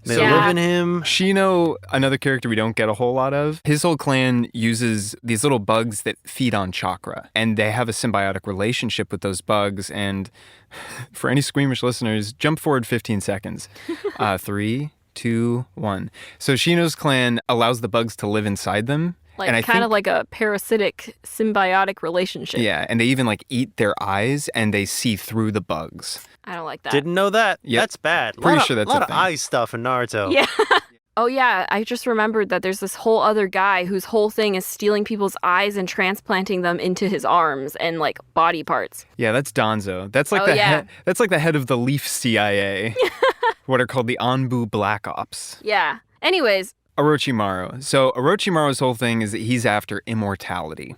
They Yeah. live in him. Shino, another character we don't get a whole lot of, his whole clan uses these little bugs that feed on chakra. And they have a symbiotic relationship with those bugs. And for any squeamish listeners, jump forward 15 seconds. 3, 2, 1. So Shino's clan allows the bugs to live inside them. Like and I kind think, of like a parasitic symbiotic relationship. Yeah, and they even like eat their eyes and they see through the bugs. I don't like that. Didn't know that. Yep. That's bad. Pretty sure that's a lot a of thing. eye stuff in Naruto. Yeah. Oh yeah, I just remembered that there's this whole other guy whose whole thing is stealing people's eyes and transplanting them into his arms and like body parts. Yeah, that's Donzo. That's like that's like the head of the Leaf CIA. What are called the Anbu Black Ops. Yeah. Anyways, Orochimaru. So Orochimaru's whole thing is that he's after immortality.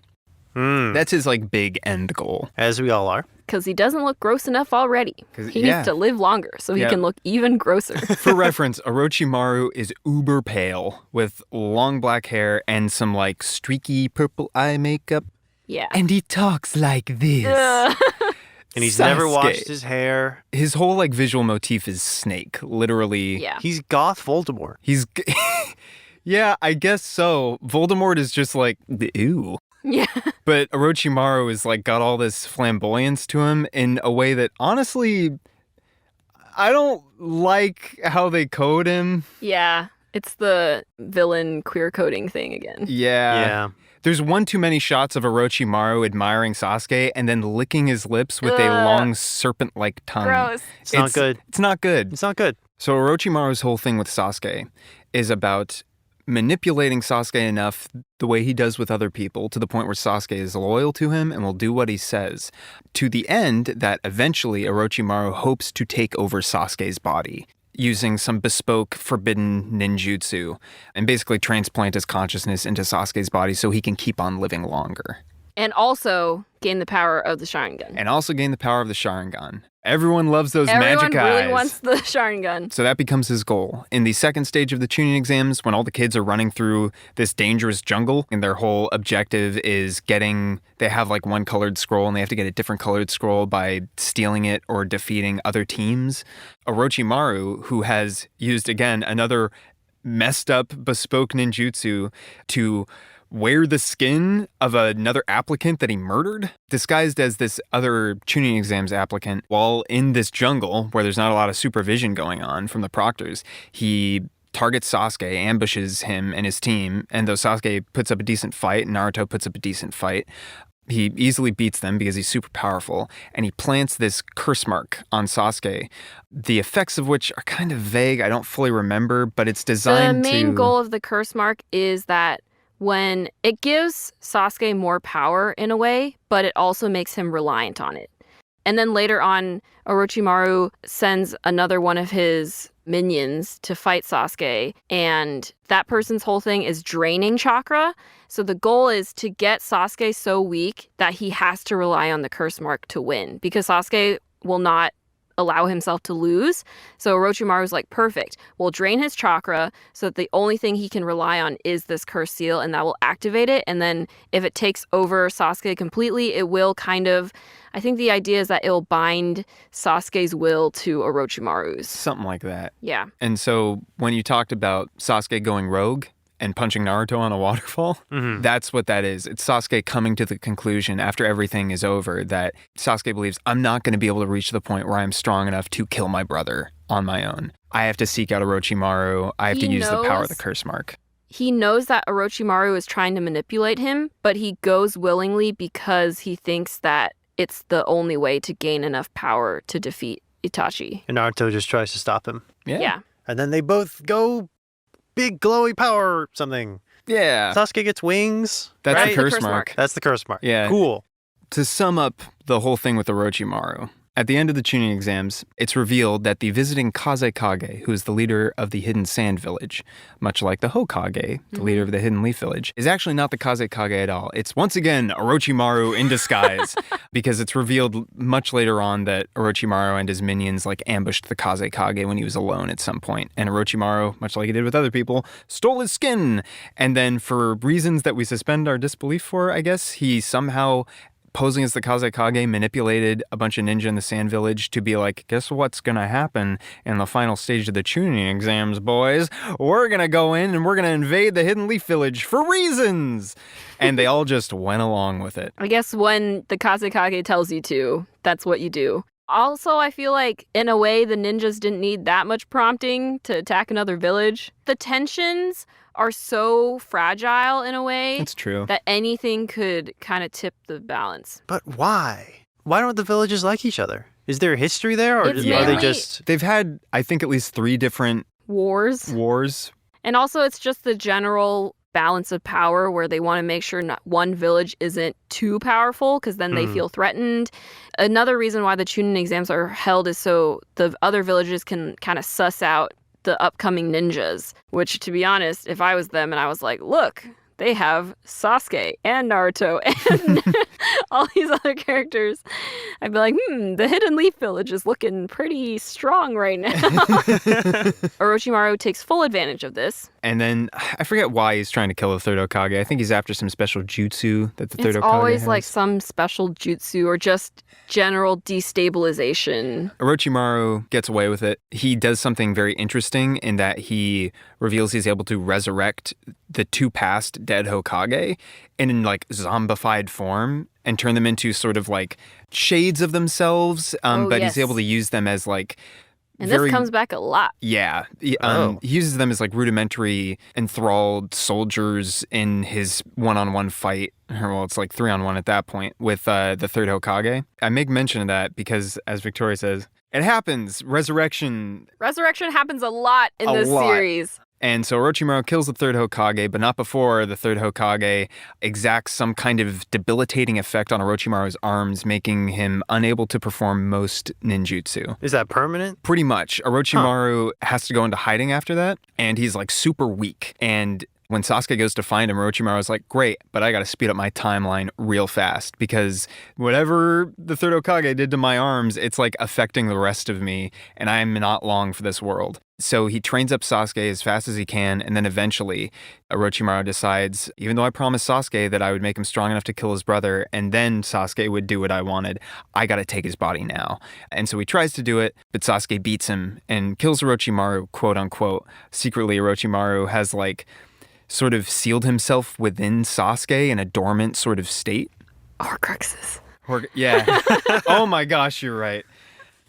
That's his like big end goal. As we all are. because he doesn't look gross enough already. He needs to live longer so he can look even grosser. For reference, Orochimaru is uber pale with long black hair and some like streaky purple eye makeup. Yeah. And he talks like this. And he's Sasuke. never washed his hair. His whole like visual motif is snake, literally. Yeah. He's goth Voldemort. He's yeah, I guess so. Voldemort is just like ew. Yeah. But Orochimaru is like got all this flamboyance to him in a way that honestly I don't like how they code him. Yeah. It's the villain queer coding thing again. Yeah. There's one too many shots of Orochimaru admiring Sasuke and then licking his lips with a long serpent-like tongue. Gross. It's not good. It's not good. It's not good. So Orochimaru's whole thing with Sasuke is about manipulating Sasuke enough the way he does with other people to the point where Sasuke is loyal to him and will do what he says, to the end that eventually Orochimaru hopes to take over Sasuke's body using some bespoke forbidden ninjutsu and basically transplant his consciousness into Sasuke's body so he can keep on living longer. And also gain the power of the Sharingan. And also gain the power of the Sharingan. Everyone loves those magic eyes. Everyone really wants the Sharingan. So that becomes his goal. In the second stage of the tuning exams, when all the kids are running through this dangerous jungle, and their whole objective is they have like one colored scroll, and they have to get a different colored scroll by stealing it or defeating other teams. Orochimaru, who has used, again, another messed up bespoke ninjutsu to wear the skin of another applicant that he murdered, disguised as this other tuning exams applicant, while in this jungle where there's not a lot of supervision going on from the proctors. He targets Sasuke, ambushes him and his team, and though Sasuke puts up a decent fight, Naruto puts up a decent fight, he easily beats them because he's super powerful, and he plants this curse mark on Sasuke, the effects of which are kind of vague. I don't fully remember, but it's designed to... The main goal of the curse mark is that when it gives Sasuke more power in a way, but it also makes him reliant on it. And then later on, Orochimaru sends another one of his minions to fight Sasuke, and that person's whole thing is draining chakra. So the goal is to get Sasuke so weak that he has to rely on the curse mark to win, because Sasuke will not allow himself to lose. So Orochimaru's like, perfect. We'll drain his chakra so that the only thing he can rely on is this curse seal, and that will activate it. And then if it takes over Sasuke completely, it will kind of, I think the idea is that it'll bind Sasuke's will to Orochimaru's. Something like that. Yeah. And so when you talked about Sasuke going rogue and punching Naruto on a waterfall. Mhm. That's what that is. It's Sasuke coming to the conclusion after everything is over that Sasuke believes, I'm not going to be able to reach the point where I'm strong enough to kill my brother on my own. I have to seek out Orochimaru. I have to use the power of the curse mark. He knows that Orochimaru is trying to manipulate him, but he goes willingly because he thinks that it's the only way to gain enough power to defeat Itachi. And Naruto just tries to stop him. Yeah. And then they both go big glowy power something. Yeah. Sasuke gets wings. That's right? the curse mark. That's the curse mark. Yeah. Cool. To sum up the whole thing with Orochimaru, at the end of the Chunin exams, it's revealed that the visiting Kazekage, who is the leader of the Hidden Sand Village, much like the Hokage, the leader of the Hidden Leaf Village, is actually not the Kazekage at all. It's once again Orochimaru in disguise, because it's revealed much later on that Orochimaru and his minions ambushed the Kazekage when he was alone at some point. And Orochimaru, much like he did with other people, stole his skin. And then for reasons that we suspend our disbelief for, I guess, he somehow, posing as the Kazekage, manipulated a bunch of ninja in the Sand Village to be like, guess what's going to happen in the final stage of the Chunin exams, boys? We're going to go in and we're going to invade the Hidden Leaf Village for reasons. And they all just went along with it. I guess when the Kazekage tells you to, that's what you do. Also, I feel like, in a way, the ninjas didn't need that much prompting to attack another village. The tensions are so fragile, in a way, That's true. that anything could kind of tip the balance. But why? Why don't the villages like each other? Is there a history there? Or It's are they mainly- just... They've had, I think, at least 3 different Wars. wars. And also, it's just the general balance of power where they want to make sure not one village isn't too powerful because then they feel threatened. Another reason why the Chunin exams are held is so the other villages can kind of suss out the upcoming ninjas, which, to be honest, if I was them and I was like, look, they have Sasuke and Naruto and all these other characters, I'd be like, the Hidden Leaf Village is looking pretty strong right now. Orochimaru takes full advantage of this. And then I forget why he's trying to kill the third Hokage. I think he's after some special jutsu that the third It's Hokage always has. like some special jutsu or just general destabilization. Orochimaru gets away with it. He does something very interesting in that he reveals he's able to resurrect the 2 past dead Hokage in zombified form and turn them into sort of shades of themselves. But yes. he's able to use them as And very, this comes back a lot. Yeah. He uses them as rudimentary enthralled soldiers in his one-on-one fight. Well, it's 3-on-1 at that point with the third Hokage. I make mention of that because, as Victoria says, it happens. Resurrection. Resurrection happens a lot in this series. And so Orochimaru kills the third Hokage, but not before the third Hokage exacts some kind of debilitating effect on Orochimaru's arms, making him unable to perform most ninjutsu. Is that permanent? Pretty much. Orochimaru has to go into hiding after that, and he's super weak. And when Sasuke goes to find him, Orochimaru's like, great, but I got to speed up my timeline real fast because whatever the third Hokage did to my arms, it's affecting the rest of me, and I'm not long for this world. So he trains up Sasuke as fast as he can, and then eventually Orochimaru decides, even though I promised Sasuke that I would make him strong enough to kill his brother, and then Sasuke would do what I wanted, I gotta take his body now. And so he tries to do it, but Sasuke beats him and kills Orochimaru, quote unquote. Secretly, Orochimaru has sort of sealed himself within Sasuke in a dormant sort of state. Horcruxes. Yeah. Oh my gosh, you're right.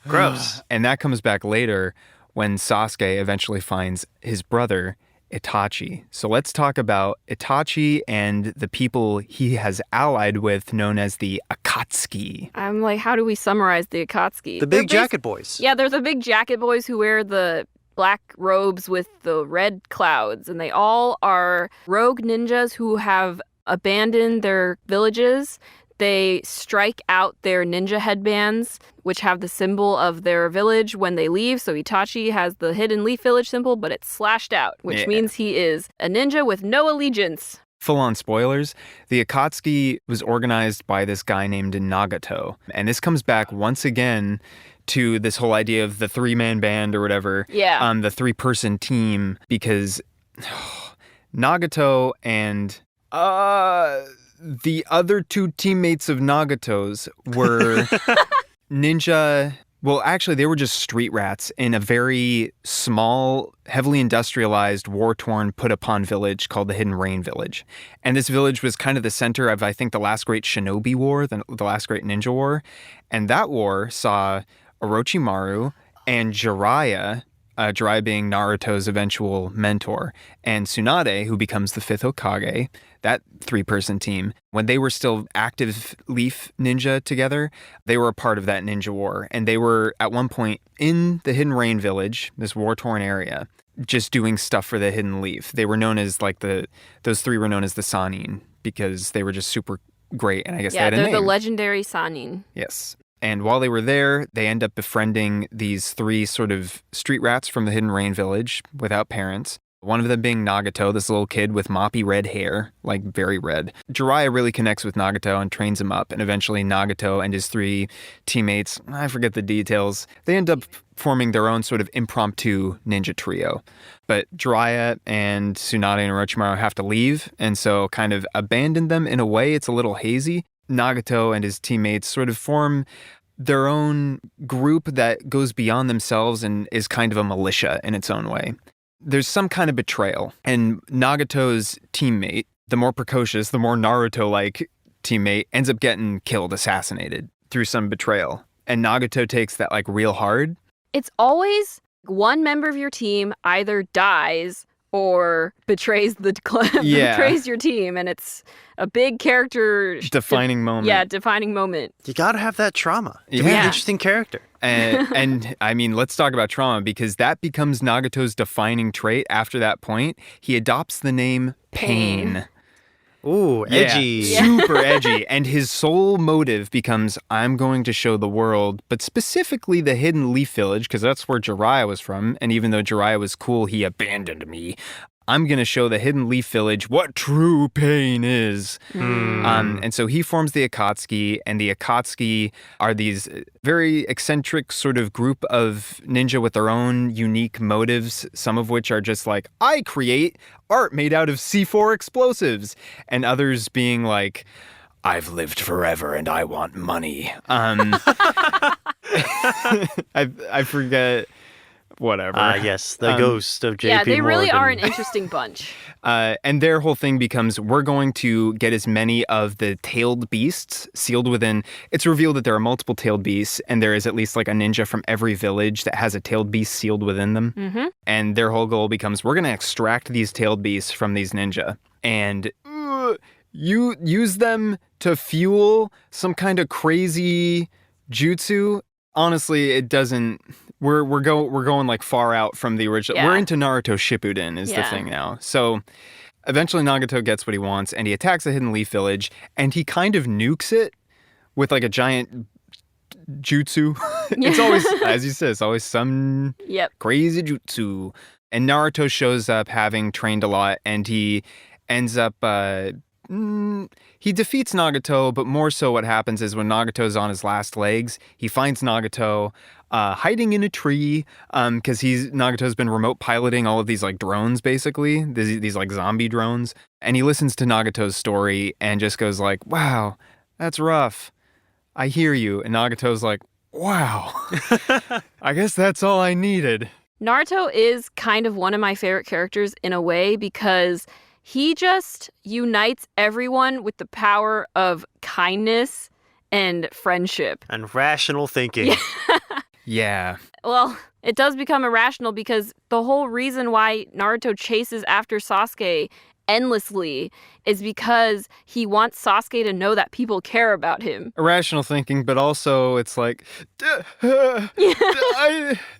Gross. And that comes back later when Sasuke eventually finds his brother, Itachi. So let's talk about Itachi and the people he has allied with, known as the Akatsuki. I'm like, how do we summarize the Akatsuki? The big jacket boys. Yeah, they're the big jacket boys who wear the black robes with the red clouds, and they all are rogue ninjas who have abandoned their villages. They strike out their ninja headbands, which have the symbol of their village when they leave. So Itachi has the Hidden Leaf Village symbol, but it's slashed out, which means he is a ninja with no allegiance. Full-on spoilers, the Akatsuki was organized by this guy named Nagato. And this comes back once again to this whole idea of the 3-man band or whatever. Yeah. The 3-person team, because Nagato and the other 2 teammates of Nagato's were ninja Well, actually, they were just street rats in a very small, heavily industrialized, war-torn, put-upon village called the Hidden Rain Village. And this village was kind of the center of, I think, the last great shinobi war, the last great ninja war. And that war saw Orochimaru and Jiraiya, Jiraiya being Naruto's eventual mentor, and Tsunade, who becomes the fifth Hokage, that three-person team. When they were still active Leaf Ninja together, they were a part of that ninja war. And they were, at one point, in the Hidden Rain Village, this war-torn area, just doing stuff for the Hidden Leaf. They were known as, those three were known as the Sannin, because they were just super great, and I guess they had a name. They're the legendary Sannin. Yes. And while they were there, they end up befriending these three sort of street rats from the Hidden Rain Village without parents. One of them being Nagato, this little kid with moppy red hair, like very red. Jiraiya really connects with Nagato and trains him up, and eventually Nagato and his three teammates, I forget the details, they end up forming their own sort of impromptu ninja trio. But Jiraiya and Tsunade and Orochimaru have to leave, and so kind of abandon them in a way. It's a little hazy. Nagato and his teammates sort of form their own group that goes beyond themselves and is kind of a militia in its own way. There's some kind of betrayal, and Nagato's teammate, the more precocious, the more Naruto-like teammate, ends up getting killed, assassinated through some betrayal. And Nagato takes that real hard. It's always one member of your team either dies or betrays the club, betrays your team, and it's a big character defining moment. Yeah, defining moment. You gotta have that trauma to be an interesting character. And I mean, let's talk about trauma, because that becomes Nagato's defining trait. After that point, he adopts the name Pain. Ooh, edgy. Yeah, super edgy. And his sole motive becomes, I'm going to show the world, but specifically the Hidden Leaf Village, because that's where Jiraiya was from. And even though Jiraiya was cool, he abandoned me. I'm going to show the Hidden Leaf Village what true pain is. And so he forms the Akatsuki, and the Akatsuki are these very eccentric sort of group of ninja with their own unique motives, some of which are just like, I create art made out of C4 explosives, and others being like, I've lived forever and I want money. I forget. Whatever. Yes, the ghost of JP Yeah, they really Morgan. are an interesting bunch. And their whole thing becomes, we're going to get as many of the tailed beasts sealed within. It's revealed that there are multiple tailed beasts, and there is at least a ninja from every village that has a tailed beast sealed within them. Mm-hmm. And their whole goal becomes, we're going to extract these tailed beasts from these ninja and you use them to fuel some kind of crazy jutsu. Honestly, it doesn't. We're going far out from the original. Yeah. We're into Naruto Shippuden is the thing now. So eventually Nagato gets what he wants, and he attacks the Hidden Leaf Village, and he kind of nukes it with a giant jutsu. It's always, as you said, it's always some crazy jutsu. And Naruto shows up having trained a lot, and he ends up he defeats Nagato, but more so what happens is when Nagato's on his last legs, he finds Nagato hiding in a tree because Nagato's been remote piloting all of these drones, basically, these zombie drones. And he listens to Nagato's story and just goes wow, that's rough. I hear you. And Nagato's wow, I guess that's all I needed. Naruto is kind of one of my favorite characters in a way because he just unites everyone with the power of kindness and friendship. And rational thinking. Yeah. Well, it does become irrational because the whole reason why Naruto chases after Sasuke endlessly is because he wants Sasuke to know that people care about him. Irrational thinking, but also it's Naruto,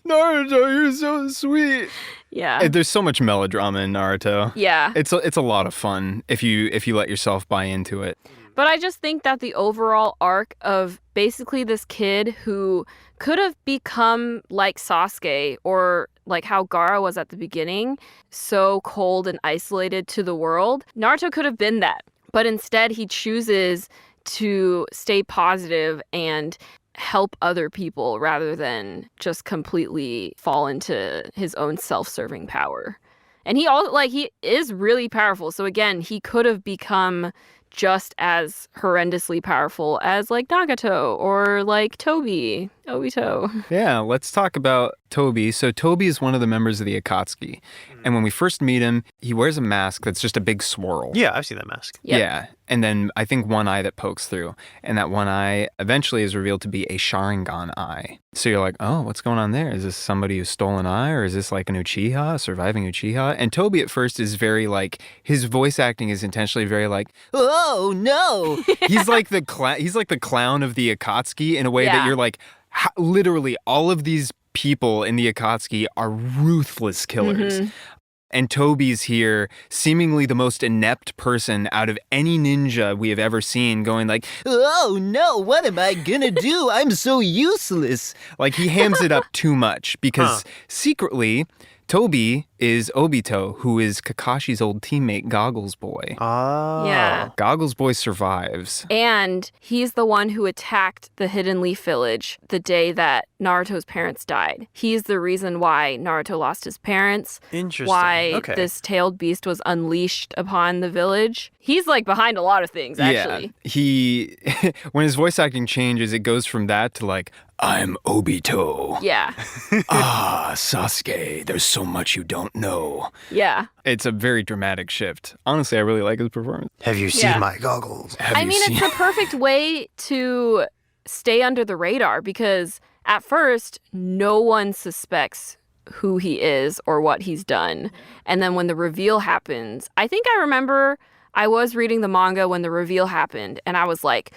you're so sweet. Yeah. There's so much melodrama in Naruto. Yeah. It's a lot of fun if you let yourself buy into it. But I just think that the overall arc of basically this kid who could have become like Sasuke or like how Gaara was at the beginning, so cold and isolated to the world, Naruto could have been that. But instead he chooses to stay positive and help other people rather than just completely fall into his own self-serving power. And he also he is really powerful. So again, he could have become just as horrendously powerful as Nagato or Tobi. Obito. Yeah, let's talk about Toby. So Toby is one of the members of the Akatsuki. And when we first meet him, he wears a mask that's just a big swirl. Yeah, I've seen that mask. Yep. Yeah. And then I think one eye that pokes through. And that one eye eventually is revealed to be a Sharingan eye. So you're like, oh, what's going on there? Is this somebody who stole an eye? Or is this like an Uchiha, a surviving Uchiha? And Toby at first is very like, his voice acting is intentionally very like, oh, no. He's like the clown of the Akatsuki in a way that Yeah. you're like, literally all of these people in the Akatsuki are ruthless killers. Mhm. And Toby's here, seemingly the most inept person out of any ninja we have ever seen, going like, oh no, what am I gonna do? I'm so useless. Like, he hams it up too much because secretly, Toby is Obito, who is Kakashi's old teammate, Goggles Boy. Oh. Yeah. Goggles Boy survives. And he's the one who attacked the Hidden Leaf Village the day that Naruto's parents died. He's the reason why Naruto lost his parents, Interesting. why Okay. this tailed beast was unleashed upon the village. He's like behind a lot of things, actually. Yeah. He, when his voice acting changes, it goes from that to like, I'm Obito. Yeah. Ah, Sasuke, there's so much you don't know. Yeah. It's a very dramatic shift. Honestly, I really like his performance. Have you seen Yeah. my goggles? Have I you mean, seen- it's the perfect way to stay under the radar because at first, no one suspects who he is or what he's done. And then when the reveal happens, I think I remember I was reading the manga when the reveal happened and I was like,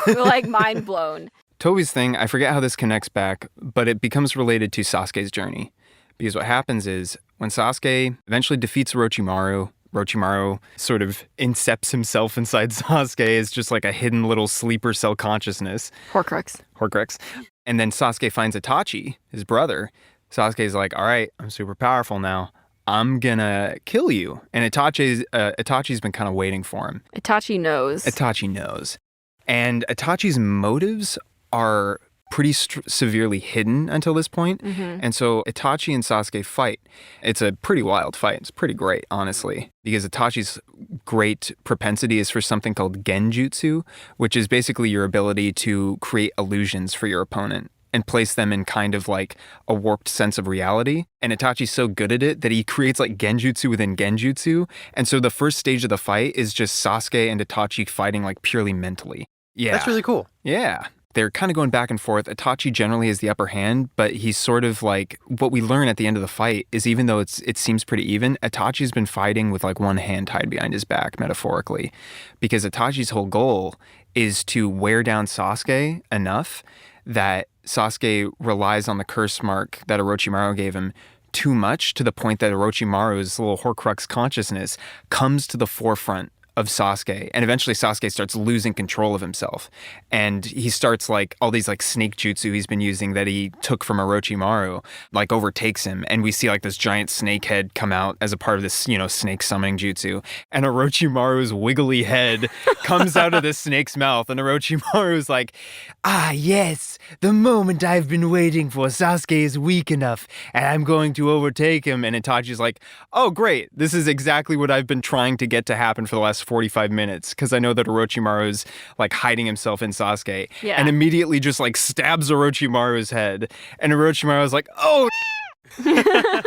like mind blown. Toby's thing, I forget how this connects back, but it becomes related to Sasuke's journey. Because what happens is, when Sasuke eventually defeats Orochimaru, Orochimaru sort of incepts himself inside Sasuke as just like a hidden little sleeper cell consciousness. Horcrux. And then Sasuke finds Itachi, his brother. Sasuke's like, all right, I'm super powerful now. I'm gonna kill you. And Itachi's been kind of waiting for him. Itachi knows. Itachi knows. And Itachi's motives are pretty severely hidden until this point. And so Itachi and Sasuke fight. It's a pretty wild fight. It's pretty great, honestly, because Itachi's great propensity is for something called genjutsu, which is basically your ability to create illusions for your opponent and place them in kind of like a warped sense of reality. And Itachi's so good at it that he creates like genjutsu within genjutsu. And so the first stage of the fight is just Sasuke and Itachi fighting like purely mentally. Yeah. That's really cool. Yeah. They're kind of going back and forth. Itachi generally has the upper hand, but he's sort of like, what we learn at the end of the fight is even though it seems pretty even, Itachi's been fighting with like one hand tied behind his back, metaphorically, because Itachi's whole goal is to wear down Sasuke enough that Sasuke relies on the curse mark that Orochimaru gave him too much, to the point that Orochimaru's little Horcrux consciousness comes to the forefront of Sasuke, and eventually Sasuke starts losing control of himself, and he starts like all these like snake jutsu he's been using that he took from Orochimaru like overtakes him, and we see like this giant snake head come out as a part of this, you know, snake summoning jutsu, and Orochimaru's wiggly head comes out of the snake's mouth, and Orochimaru's like, ah yes, the moment I've been waiting for. Sasuke is weak enough and I'm going to overtake him. And Itachi's like, oh great, this is exactly what I've been trying to get to happen for the last 45 minutes, because I know that Orochimaru's like hiding himself in Sasuke. Yeah. And immediately just like stabs Orochimaru's head, and Orochimaru's like, oh.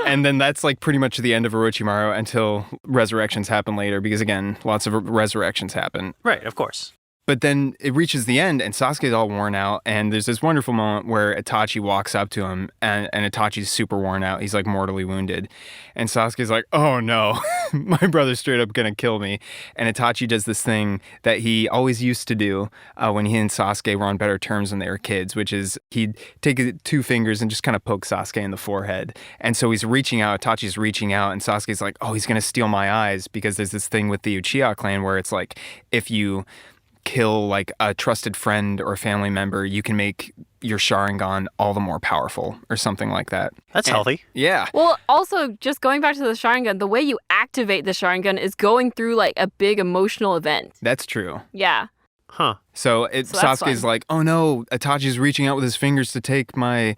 And then that's like pretty much the end of Orochimaru until resurrections happen later, because again, lots of resurrections happen. Right, of course. But then it reaches the end and Sasuke's all worn out, and there's this wonderful moment where Itachi walks up to him, and Itachi's super worn out. He's like mortally wounded. And Sasuke's like, oh no, my brother's straight up gonna kill me. And Itachi does this thing that he always used to do when he and Sasuke were on better terms when they were kids, which is he'd take his two fingers and just kind of poke Sasuke in the forehead. And so he's reaching out, Itachi's reaching out, and Sasuke's like, oh, he's gonna steal my eyes, because there's this thing with the Uchiha clan where it's like, if you kill like a trusted friend or family member, you can make your Sharingan all the more powerful or something like that. That's healthy. Yeah. Well, also, just going back to the Sharingan, the way you activate the Sharingan is going through like a big emotional event. That's true. Yeah. Huh. So that's Sasuke's fun. like, oh no, Itachi's reaching out with his fingers to take my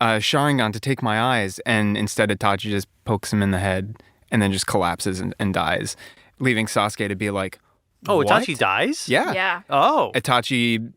Sharingan, to take my eyes. And instead Itachi just pokes him in the head and then just collapses and dies, leaving Sasuke to be like, Oh, what? Itachi dies? Yeah. Yeah. Oh. Itachi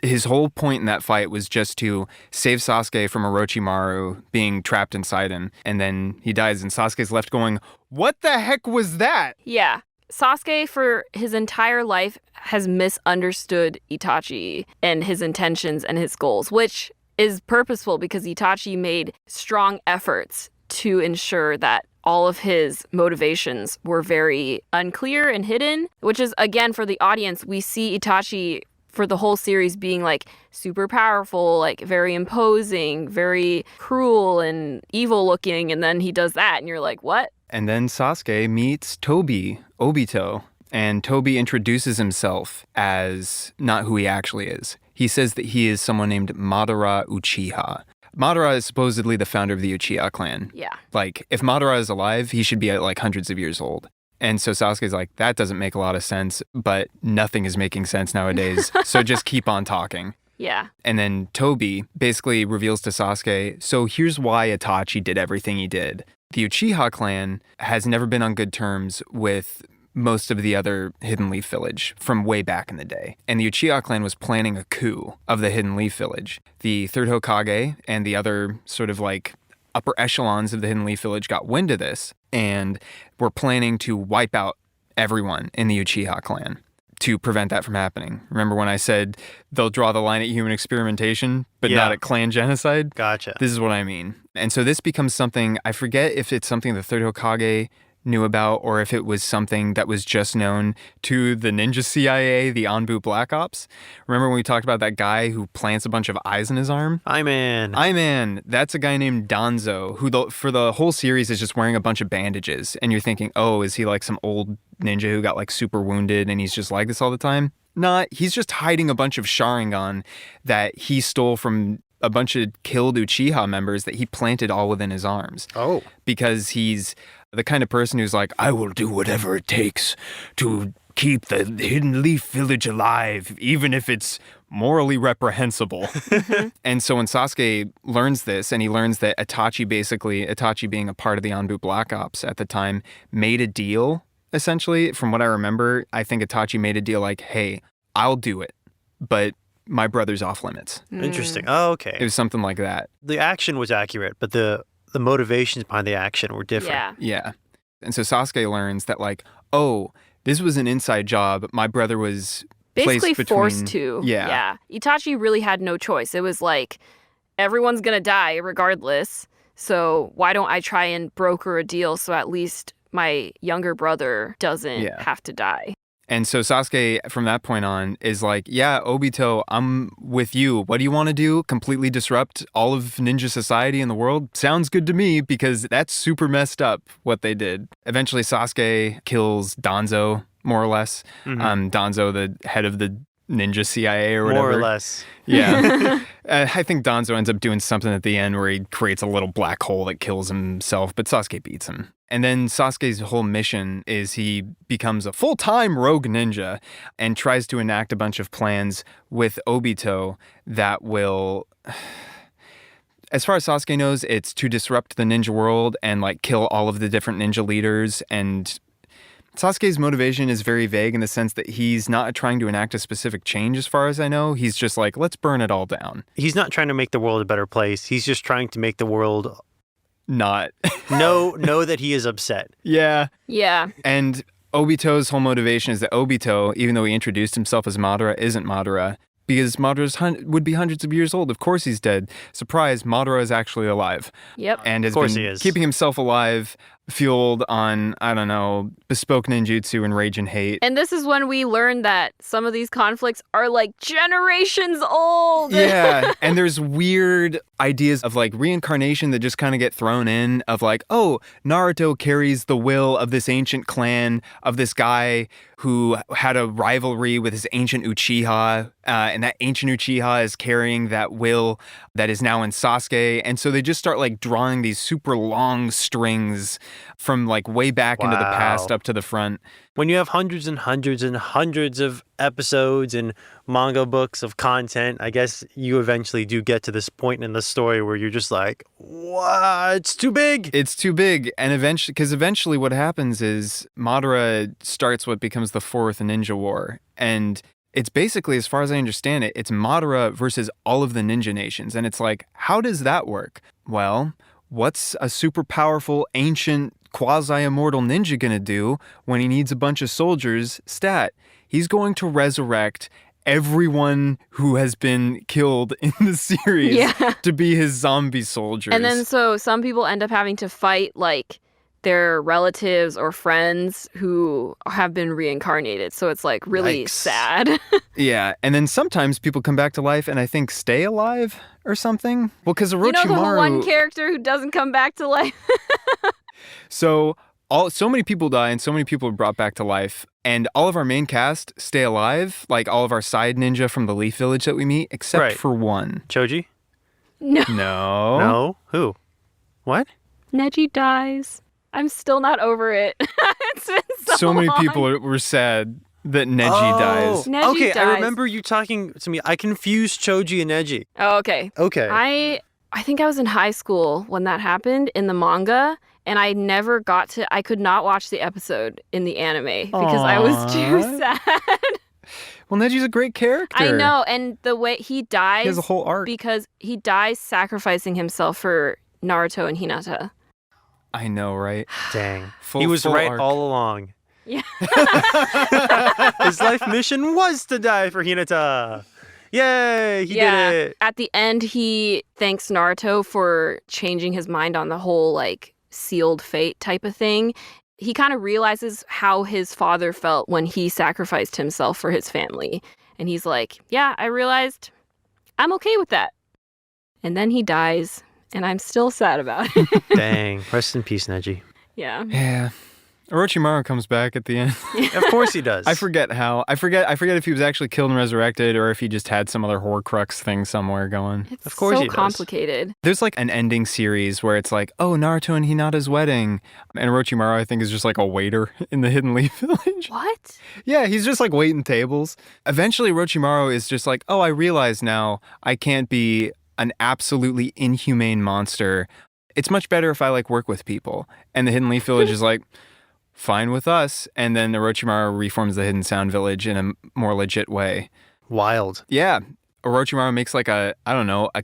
his whole point in that fight was just to save Sasuke from Orochimaru being trapped inside him. And then he dies, and Sasuke's left going, what the heck was that? Yeah. Sasuke, for his entire life, has misunderstood Itachi and his intentions and his goals, which is purposeful because Itachi made strong efforts to ensure that all of his motivations were very unclear and hidden, which is, again, for the audience, we see Itachi for the whole series being like super powerful, like very imposing, very cruel and evil looking, and then he does that and you're like, what? And then Sasuke meets Tobi, Obito, and Tobi introduces himself as not who he actually is. He says that he is someone named Madara Uchiha. Madara is supposedly the founder of the Uchiha clan. Yeah. Like, if Madara is alive, he should be at like hundreds of years old. And so Sasuke's like, that doesn't make a lot of sense, but nothing is making sense nowadays, so just keep on talking. Yeah. And then Tobi basically reveals to Sasuke, so here's why Itachi did everything he did. The Uchiha clan has never been on good terms with most of the other Hidden Leaf Village from way back in the day. And the Uchiha clan was planning a coup of the Hidden Leaf Village. The third Hokage and the other sort of like upper echelons of the Hidden Leaf Village got wind of this and were planning to wipe out everyone in the Uchiha clan to prevent that from happening. Remember when I said they'll draw the line at human experimentation, but not at clan genocide? Gotcha. This is what I mean. And so this becomes something, I forget if it's something the third Hokage knew about or if it was something that was just known to the ninja CIA, the Anbu Black Ops. Remember when we talked about that guy who plants a bunch of eyes in his arm? I-Man. That's a guy named Danzo, who for the whole series is just wearing a bunch of bandages. And you're thinking, oh, is he like some old ninja who got like super wounded and he's just like this all the time? Nah, he's just hiding a bunch of Sharingan that he stole from a bunch of killed Uchiha members that he planted all within his arms. Oh. Because he's the kind of person who's like, I will do whatever it takes to keep the Hidden Leaf Village alive, even if it's morally reprehensible. And so when Sasuke learns this, and he learns that Itachi being a part of the Anbu Black Ops at the time, made a deal, essentially, from what I remember, I think Itachi made a deal like, hey, I'll do it, but my brother's off limits. Interesting. Oh, okay. It was something like that. The action was accurate, but the motivations behind the action were different. Yeah. And so Sasuke learns that like, oh, this was an inside job. My brother was basically placed between... forced to. Yeah. Itachi really had no choice. It was like, everyone's going to die regardless. So why don't I try and broker a deal so at least my younger brother doesn't have to die? And so Sasuke, from that point on, is like, yeah, Obito, I'm with you. What do you want to do? Completely disrupt all of ninja society in the world? Sounds good to me, because that's super messed up, what they did. Eventually, Sasuke kills Danzo, more or less. Danzo, the head of the ninja CIA or whatever. More or less. Yeah. I think Danzo ends up doing something at the end where he creates a little black hole that kills himself, but Sasuke beats him. And then Sasuke's whole mission is he becomes a full-time rogue ninja and tries to enact a bunch of plans with Obito that will... As far as Sasuke knows, it's to disrupt the ninja world and like kill all of the different ninja leaders. And Sasuke's motivation is very vague in the sense that he's not trying to enact a specific change as far as I know. He's just like, let's burn it all down. He's not trying to make the world a better place. He's just trying to make the world... Not. know that he is upset. Yeah. Yeah. And Obito's whole motivation is that Obito, even though he introduced himself as Madara, isn't Madara. Because Madara would be hundreds of years old. Of course he's dead. Surprise, Madara is actually alive. Yep. And has of course been he is. keeping himself alive, fueled on, I don't know, bespoke ninjutsu and rage and hate. And this is when we learn that some of these conflicts are like generations old. Yeah, and there's weird ideas of like reincarnation that just kind of get thrown in of like, oh, Naruto carries the will of this ancient clan of this guy who had a rivalry with his ancient Uchiha, and that ancient Uchiha is carrying that will that is now in Sasuke. And so they just start like drawing these super long strings from like way back into the past up to the front. When you have hundreds and hundreds and hundreds of episodes and manga books of content, I guess you eventually do get to this point in the story where you're just like, what? It's too big. It's too big. And eventually what happens is Madara starts what becomes the Fourth Ninja War. And It's basically, as far as I understand it, it's Madara versus all of the ninja nations. And it's like, how does that work? Well, what's a super powerful, ancient, quasi-immortal ninja going to do when he needs a bunch of soldiers? Stat. He's going to resurrect everyone who has been killed in the series to be his zombie soldiers. And then so some people end up having to fight like their relatives or friends who have been reincarnated. So it's like really sad. Yeah, and then sometimes people come back to life and I think stay alive or something. Well, because Orochimaru... You know the one character who doesn't come back to life? So many people die and so many people are brought back to life. And all of our main cast stay alive, like all of our side ninja from the Leaf Village that we meet, except for one. Choji? No. No. No? Who? What? Neji dies. I'm still not over it. It's been so many long. people were sad that Neji dies. Neji okay, dies. I remember you talking to me. I confused Choji and Neji. Oh, okay. Okay. I think I was in high school when that happened in the manga, and I could not watch the episode in the anime because I was too sad. Well, Neji's a great character. I know, and the way he dies... He has a whole arc. Because he dies sacrificing himself for Naruto and Hinata. I know, right? Dang. He was right arc. all along. Yeah. His life mission was to die for Hinata. Yay, he did it. At the end, he thanks Naruto for changing his mind on the whole, like, sealed fate type of thing. He kind of realizes how his father felt when he sacrificed himself for his family. And he's like, yeah, I realized I'm okay with that. And then he dies, and I'm still sad about it. Dang. Rest in peace, Neji. Yeah. Yeah. Orochimaru comes back at the end. Of course he does. I forget how. I forget if he was actually killed and resurrected or if he just had some other Horcrux thing somewhere going. It's of course so he does. complicated. There's like an ending series where it's like, oh, Naruto and Hinata's wedding. And Orochimaru, I think, is just like a waiter in the Hidden Leaf Village. What? Yeah, he's just like waiting tables. Eventually, Orochimaru is just like, oh, I realize now I can't be an absolutely inhumane monster. It's much better if I like work with people. And the Hidden Leaf Village is like, fine with us. And then Orochimaru reforms the Hidden Sound Village in a more legit way. Wild. Yeah. Orochimaru makes like a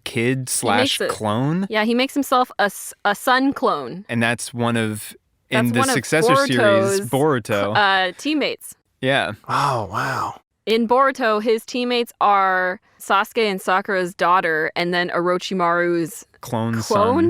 kid / clone. Yeah, he makes himself a sun clone. And that's one of, That's in the one of successor series, Boruto. Teammates. Yeah. Oh, wow. In Boruto, his teammates are Sasuke and Sakura's daughter, and then Orochimaru's Clone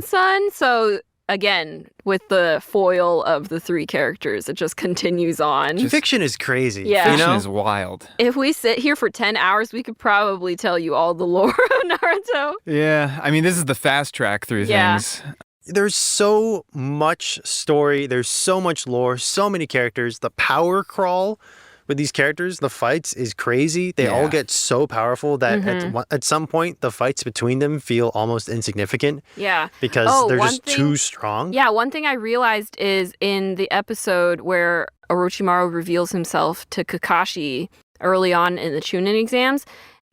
son. So again, with the foil of the three characters, it just continues on. Fiction is crazy. Yeah. Fiction is wild. If we sit here for 10 hours, we could probably tell you all the lore of Naruto. Yeah. I mean, this is the fast track through things. There's so much story. There's so much lore. So many characters. The power crawl with these characters, the fights is crazy. They all get so powerful that at some point, the fights between them feel almost insignificant. Yeah. Because they're just too strong. Yeah, one thing I realized is in the episode where Orochimaru reveals himself to Kakashi early on in the Chunin exams,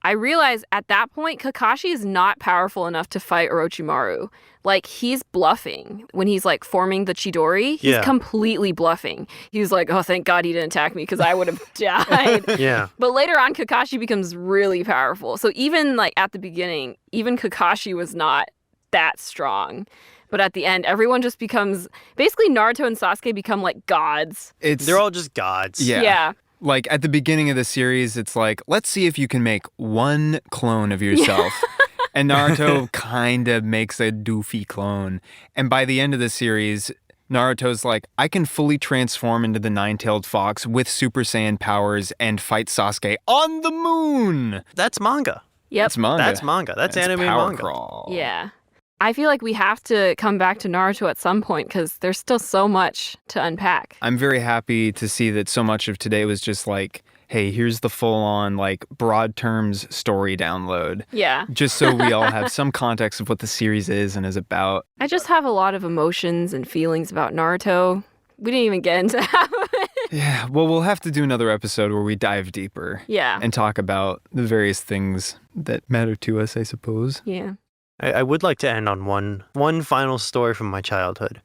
I realized at that point, Kakashi is not powerful enough to fight Orochimaru. Like, he's bluffing. When he's, like, forming the Chidori, he's completely bluffing. He was like, oh, thank God he didn't attack me because I would have died. Yeah. But later on, Kakashi becomes really powerful. So even, like, at the beginning, even Kakashi was not that strong. But at the end, everyone just becomes... Basically, Naruto and Sasuke become, like, gods. They're all just gods. Yeah. Like, at the beginning of the series, it's like, let's see if you can make one clone of yourself. And Naruto kind of makes a doofy clone. And by the end of the series, Naruto's like, I can fully transform into the nine-tailed fox with Super Saiyan powers and fight Sasuke on the moon. That's manga. Yep. That's manga. That's manga. That's anime power manga. Crawl. Yeah. I feel like we have to come back to Naruto at some point because there's still so much to unpack. I'm very happy to see that so much of today was just like, hey, here's the full-on, like, broad terms story download. Yeah. Just so we all have some context of what the series is and is about. I just have a lot of emotions and feelings about Naruto. We didn't even get into half of it. Yeah, well, we'll have to do another episode where we dive deeper. Yeah. And talk about the various things that matter to us, I suppose. Yeah. I would like to end on one final story from my childhood.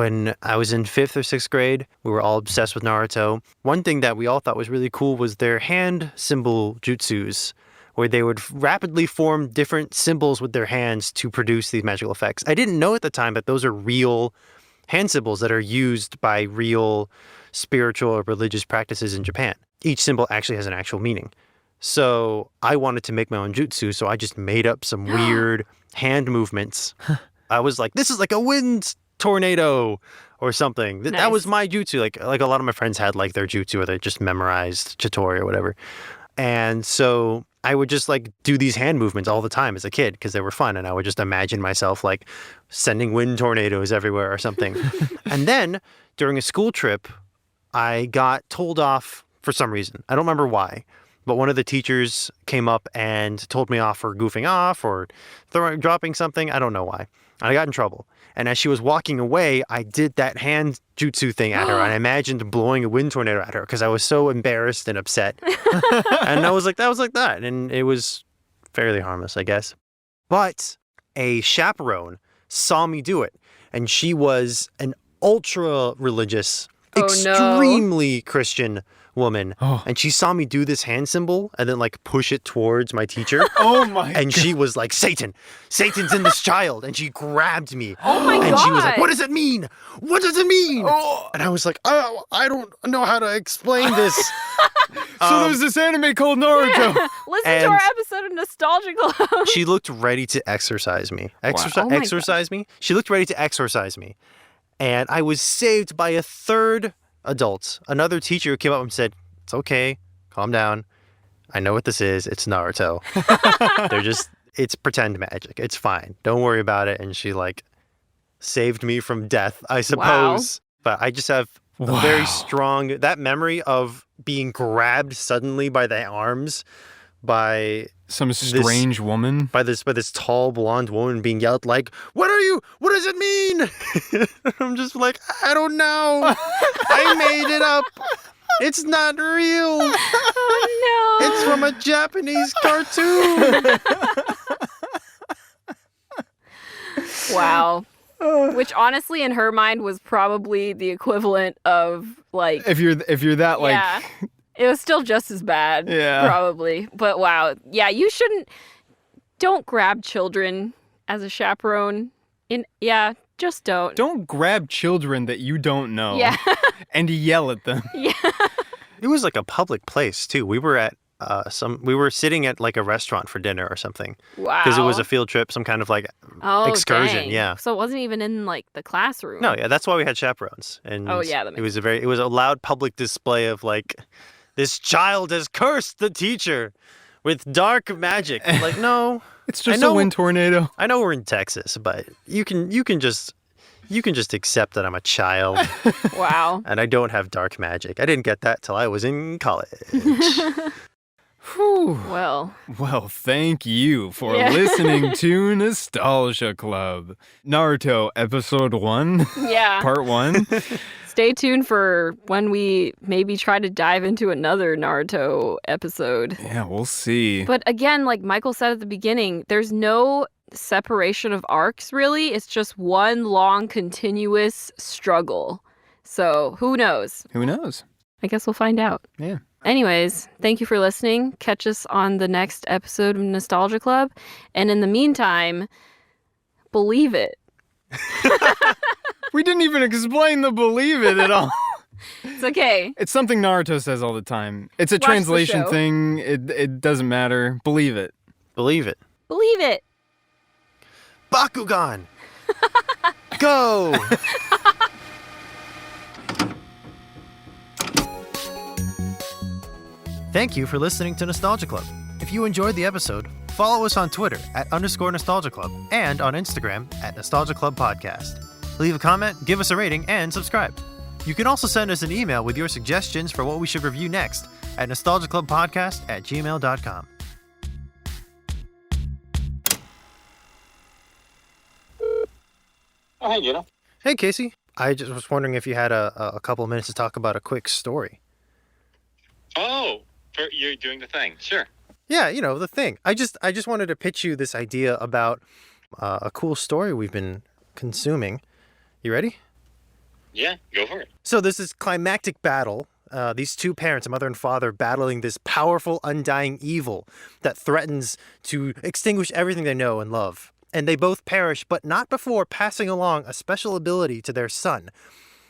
when I was in 5th or 6th grade, we were all obsessed with Naruto. One thing that we all thought was really cool was their hand symbol jutsus, where they would rapidly form different symbols with their hands to produce these magical effects. I didn't know at the time that those are real hand symbols that are used by real spiritual or religious practices in Japan. Each symbol actually has an actual meaning. So I wanted to make my own jutsu, so I just made up some weird hand movements. I was like, this is like a wind tornado or something. Nice. That was my jutsu. Like a lot of my friends had like their jutsu, or they just memorized Chitori or whatever. And so I would just like do these hand movements all the time as a kid because they were fun. And I would just imagine myself like sending wind tornadoes everywhere or something. And then during a school trip, I got told off for some reason. I don't remember why. But one of the teachers came up and told me off for goofing off or dropping something. I don't know why. I got in trouble. And as she was walking away, I did that hand jutsu thing at her. And I imagined blowing a wind tornado at her because I was so embarrassed and upset. And I was like, that was like that. And it was fairly harmless, I guess. But a chaperone saw me do it. And she was an ultra religious, extremely Christian woman. And she saw me do this hand symbol and then like push it towards my teacher. Oh my And she was like, Satan's in this child. And she grabbed me. Oh my And God. she was like, what does it mean? What does it mean? Oh. And I was like, oh, I don't know how to explain this. So there's this anime called Naruto. Listen And- to our episode of Nostalgia Club. She looked ready to exorcise me. Oh my Exorcise me? She looked ready to exorcise me. And I was saved by a third adult. Another teacher came up and said, it's okay. Calm down. I know what this is. It's Naruto. It's pretend magic. It's fine. Don't worry about it. And she like saved me from death, I suppose. But I just have a very strong, that memory of being grabbed suddenly by the arms by Some strange woman. by this tall blonde woman being yelled like, what are you? What does it mean? I'm just like, I don't know. I made it up. It's not real. Oh no. It's from a Japanese cartoon. Wow. Which honestly in her mind was probably the equivalent of like If you're that like yeah. It was still just as bad. Yeah. Probably. But wow. Yeah, don't grab children as a chaperone. Just don't grab children that you don't know Yeah. and yell at them. Yeah. It was like a public place too. We were at we were sitting at like a restaurant for dinner or something Wow. because it was a field trip, some kind of like excursion. Dang. Yeah. So it wasn't even in like the classroom. No, yeah, that's why we had chaperones. And Oh, yeah, that it was a loud public display of like, this child has cursed the teacher with dark magic. Like, no, It's just I know- a wind tornado. I know we're in Texas, but you can just accept that I'm a child Wow. and I don't have dark magic. I didn't get that till I was in college. Whew. Well, Well, thank you for Yeah. listening to Nostalgia Club. Naruto Episode 1, yeah. Part 1. Stay tuned for when we maybe try to dive into another Naruto episode. Yeah, we'll see. But again, like Michael said at the beginning, there's no separation of arcs, really. It's just one long, continuous struggle. So who knows? Who knows? I guess we'll find out. Yeah. Anyways, thank you for listening. Catch us on the next episode of Nostalgia Club. And in the meantime, believe it. We didn't even explain the believe it at all. It's okay. It's something Naruto says all the time. It's a Watch the translation show. thing. It doesn't matter. Believe it. Believe it. Believe it. Bakugan! Go! Thank you for listening to Nostalgia Club. If you enjoyed the episode, follow us on Twitter @_Nostalgia Club and on Instagram @Nostalgia Club Podcast. Leave a comment, give us a rating, and subscribe. You can also send us an email with your suggestions for what we should review next at nostalgiaclubpodcast@gmail.com. Oh, hey, Jino. Hey, Casey. I just was wondering if you had a couple of minutes to talk about a quick story. Oh, you're doing the thing. Sure. Yeah, the thing. I just wanted to pitch you this idea about a cool story we've been consuming. You ready? Yeah, go for it. So there's this climactic battle. These two parents, a mother and father, battling this powerful, undying evil that threatens to extinguish everything they know and love. And they both perish, but not before passing along a special ability to their son.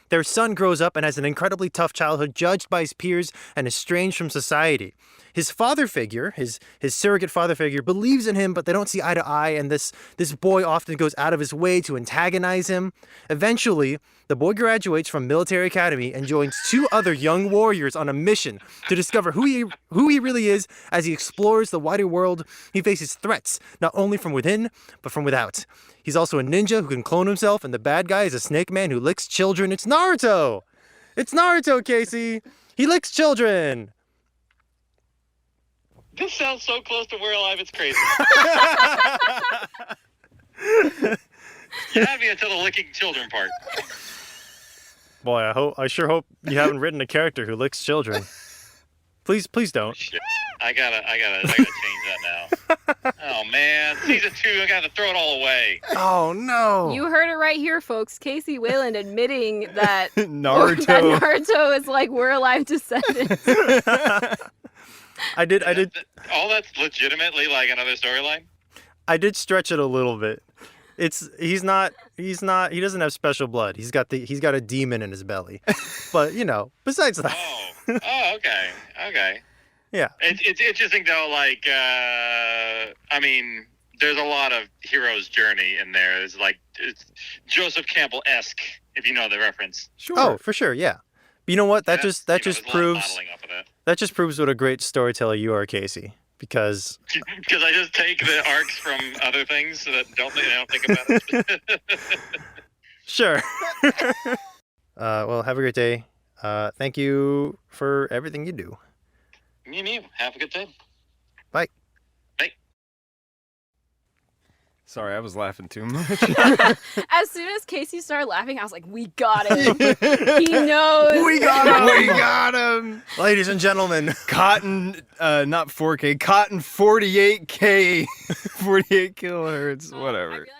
Their son grows up and has an incredibly tough childhood, judged by his peers and estranged from society. His father figure, his surrogate father figure, believes in him, but they don't see eye to eye, and this boy often goes out of his way to antagonize him. Eventually, the boy graduates from military academy and joins two other young warriors on a mission to discover who he really is. As he explores the wider world, he faces threats, not only from within, but from without. He's also a ninja who can clone himself, and the bad guy is a snake man who licks children. It's Naruto! It's Naruto, Casey! He licks children! This sounds so close to We're Alive, it's crazy. You had me until the licking children part. Boy, I sure hope you haven't written a character who licks children. Please don't. Shit. I gotta change that now. Oh man, season 2, I gotta throw it all away. Oh no! You heard it right here, folks. Casey Wayland admitting that Naruto. that Naruto is like We're Alive descendants. I did. All that's legitimately like another storyline? I did stretch it a little bit. He doesn't have special blood. He's got a demon in his belly. But, besides that. Oh, okay. Yeah. It's interesting though, like, I mean, there's a lot of hero's journey in there. It's Joseph Campbell-esque, if you know the reference. Sure. Oh, for sure, yeah. But you know what? That just there's a lot of proves modeling off of that. that just proves what a great storyteller you are, Casey. Because Because I just take the arcs from other things that I don't think about it. sure. Well, have a great day. Thank you for everything you do. Me and you. Have a good day. Bye. Sorry, I was laughing too much. As soon as Casey started laughing, I was like, we got him. He knows. We got him. We got him. Ladies and gentlemen. Cotton, not 4K, Cotton 48K, 48 kilohertz, whatever. I realized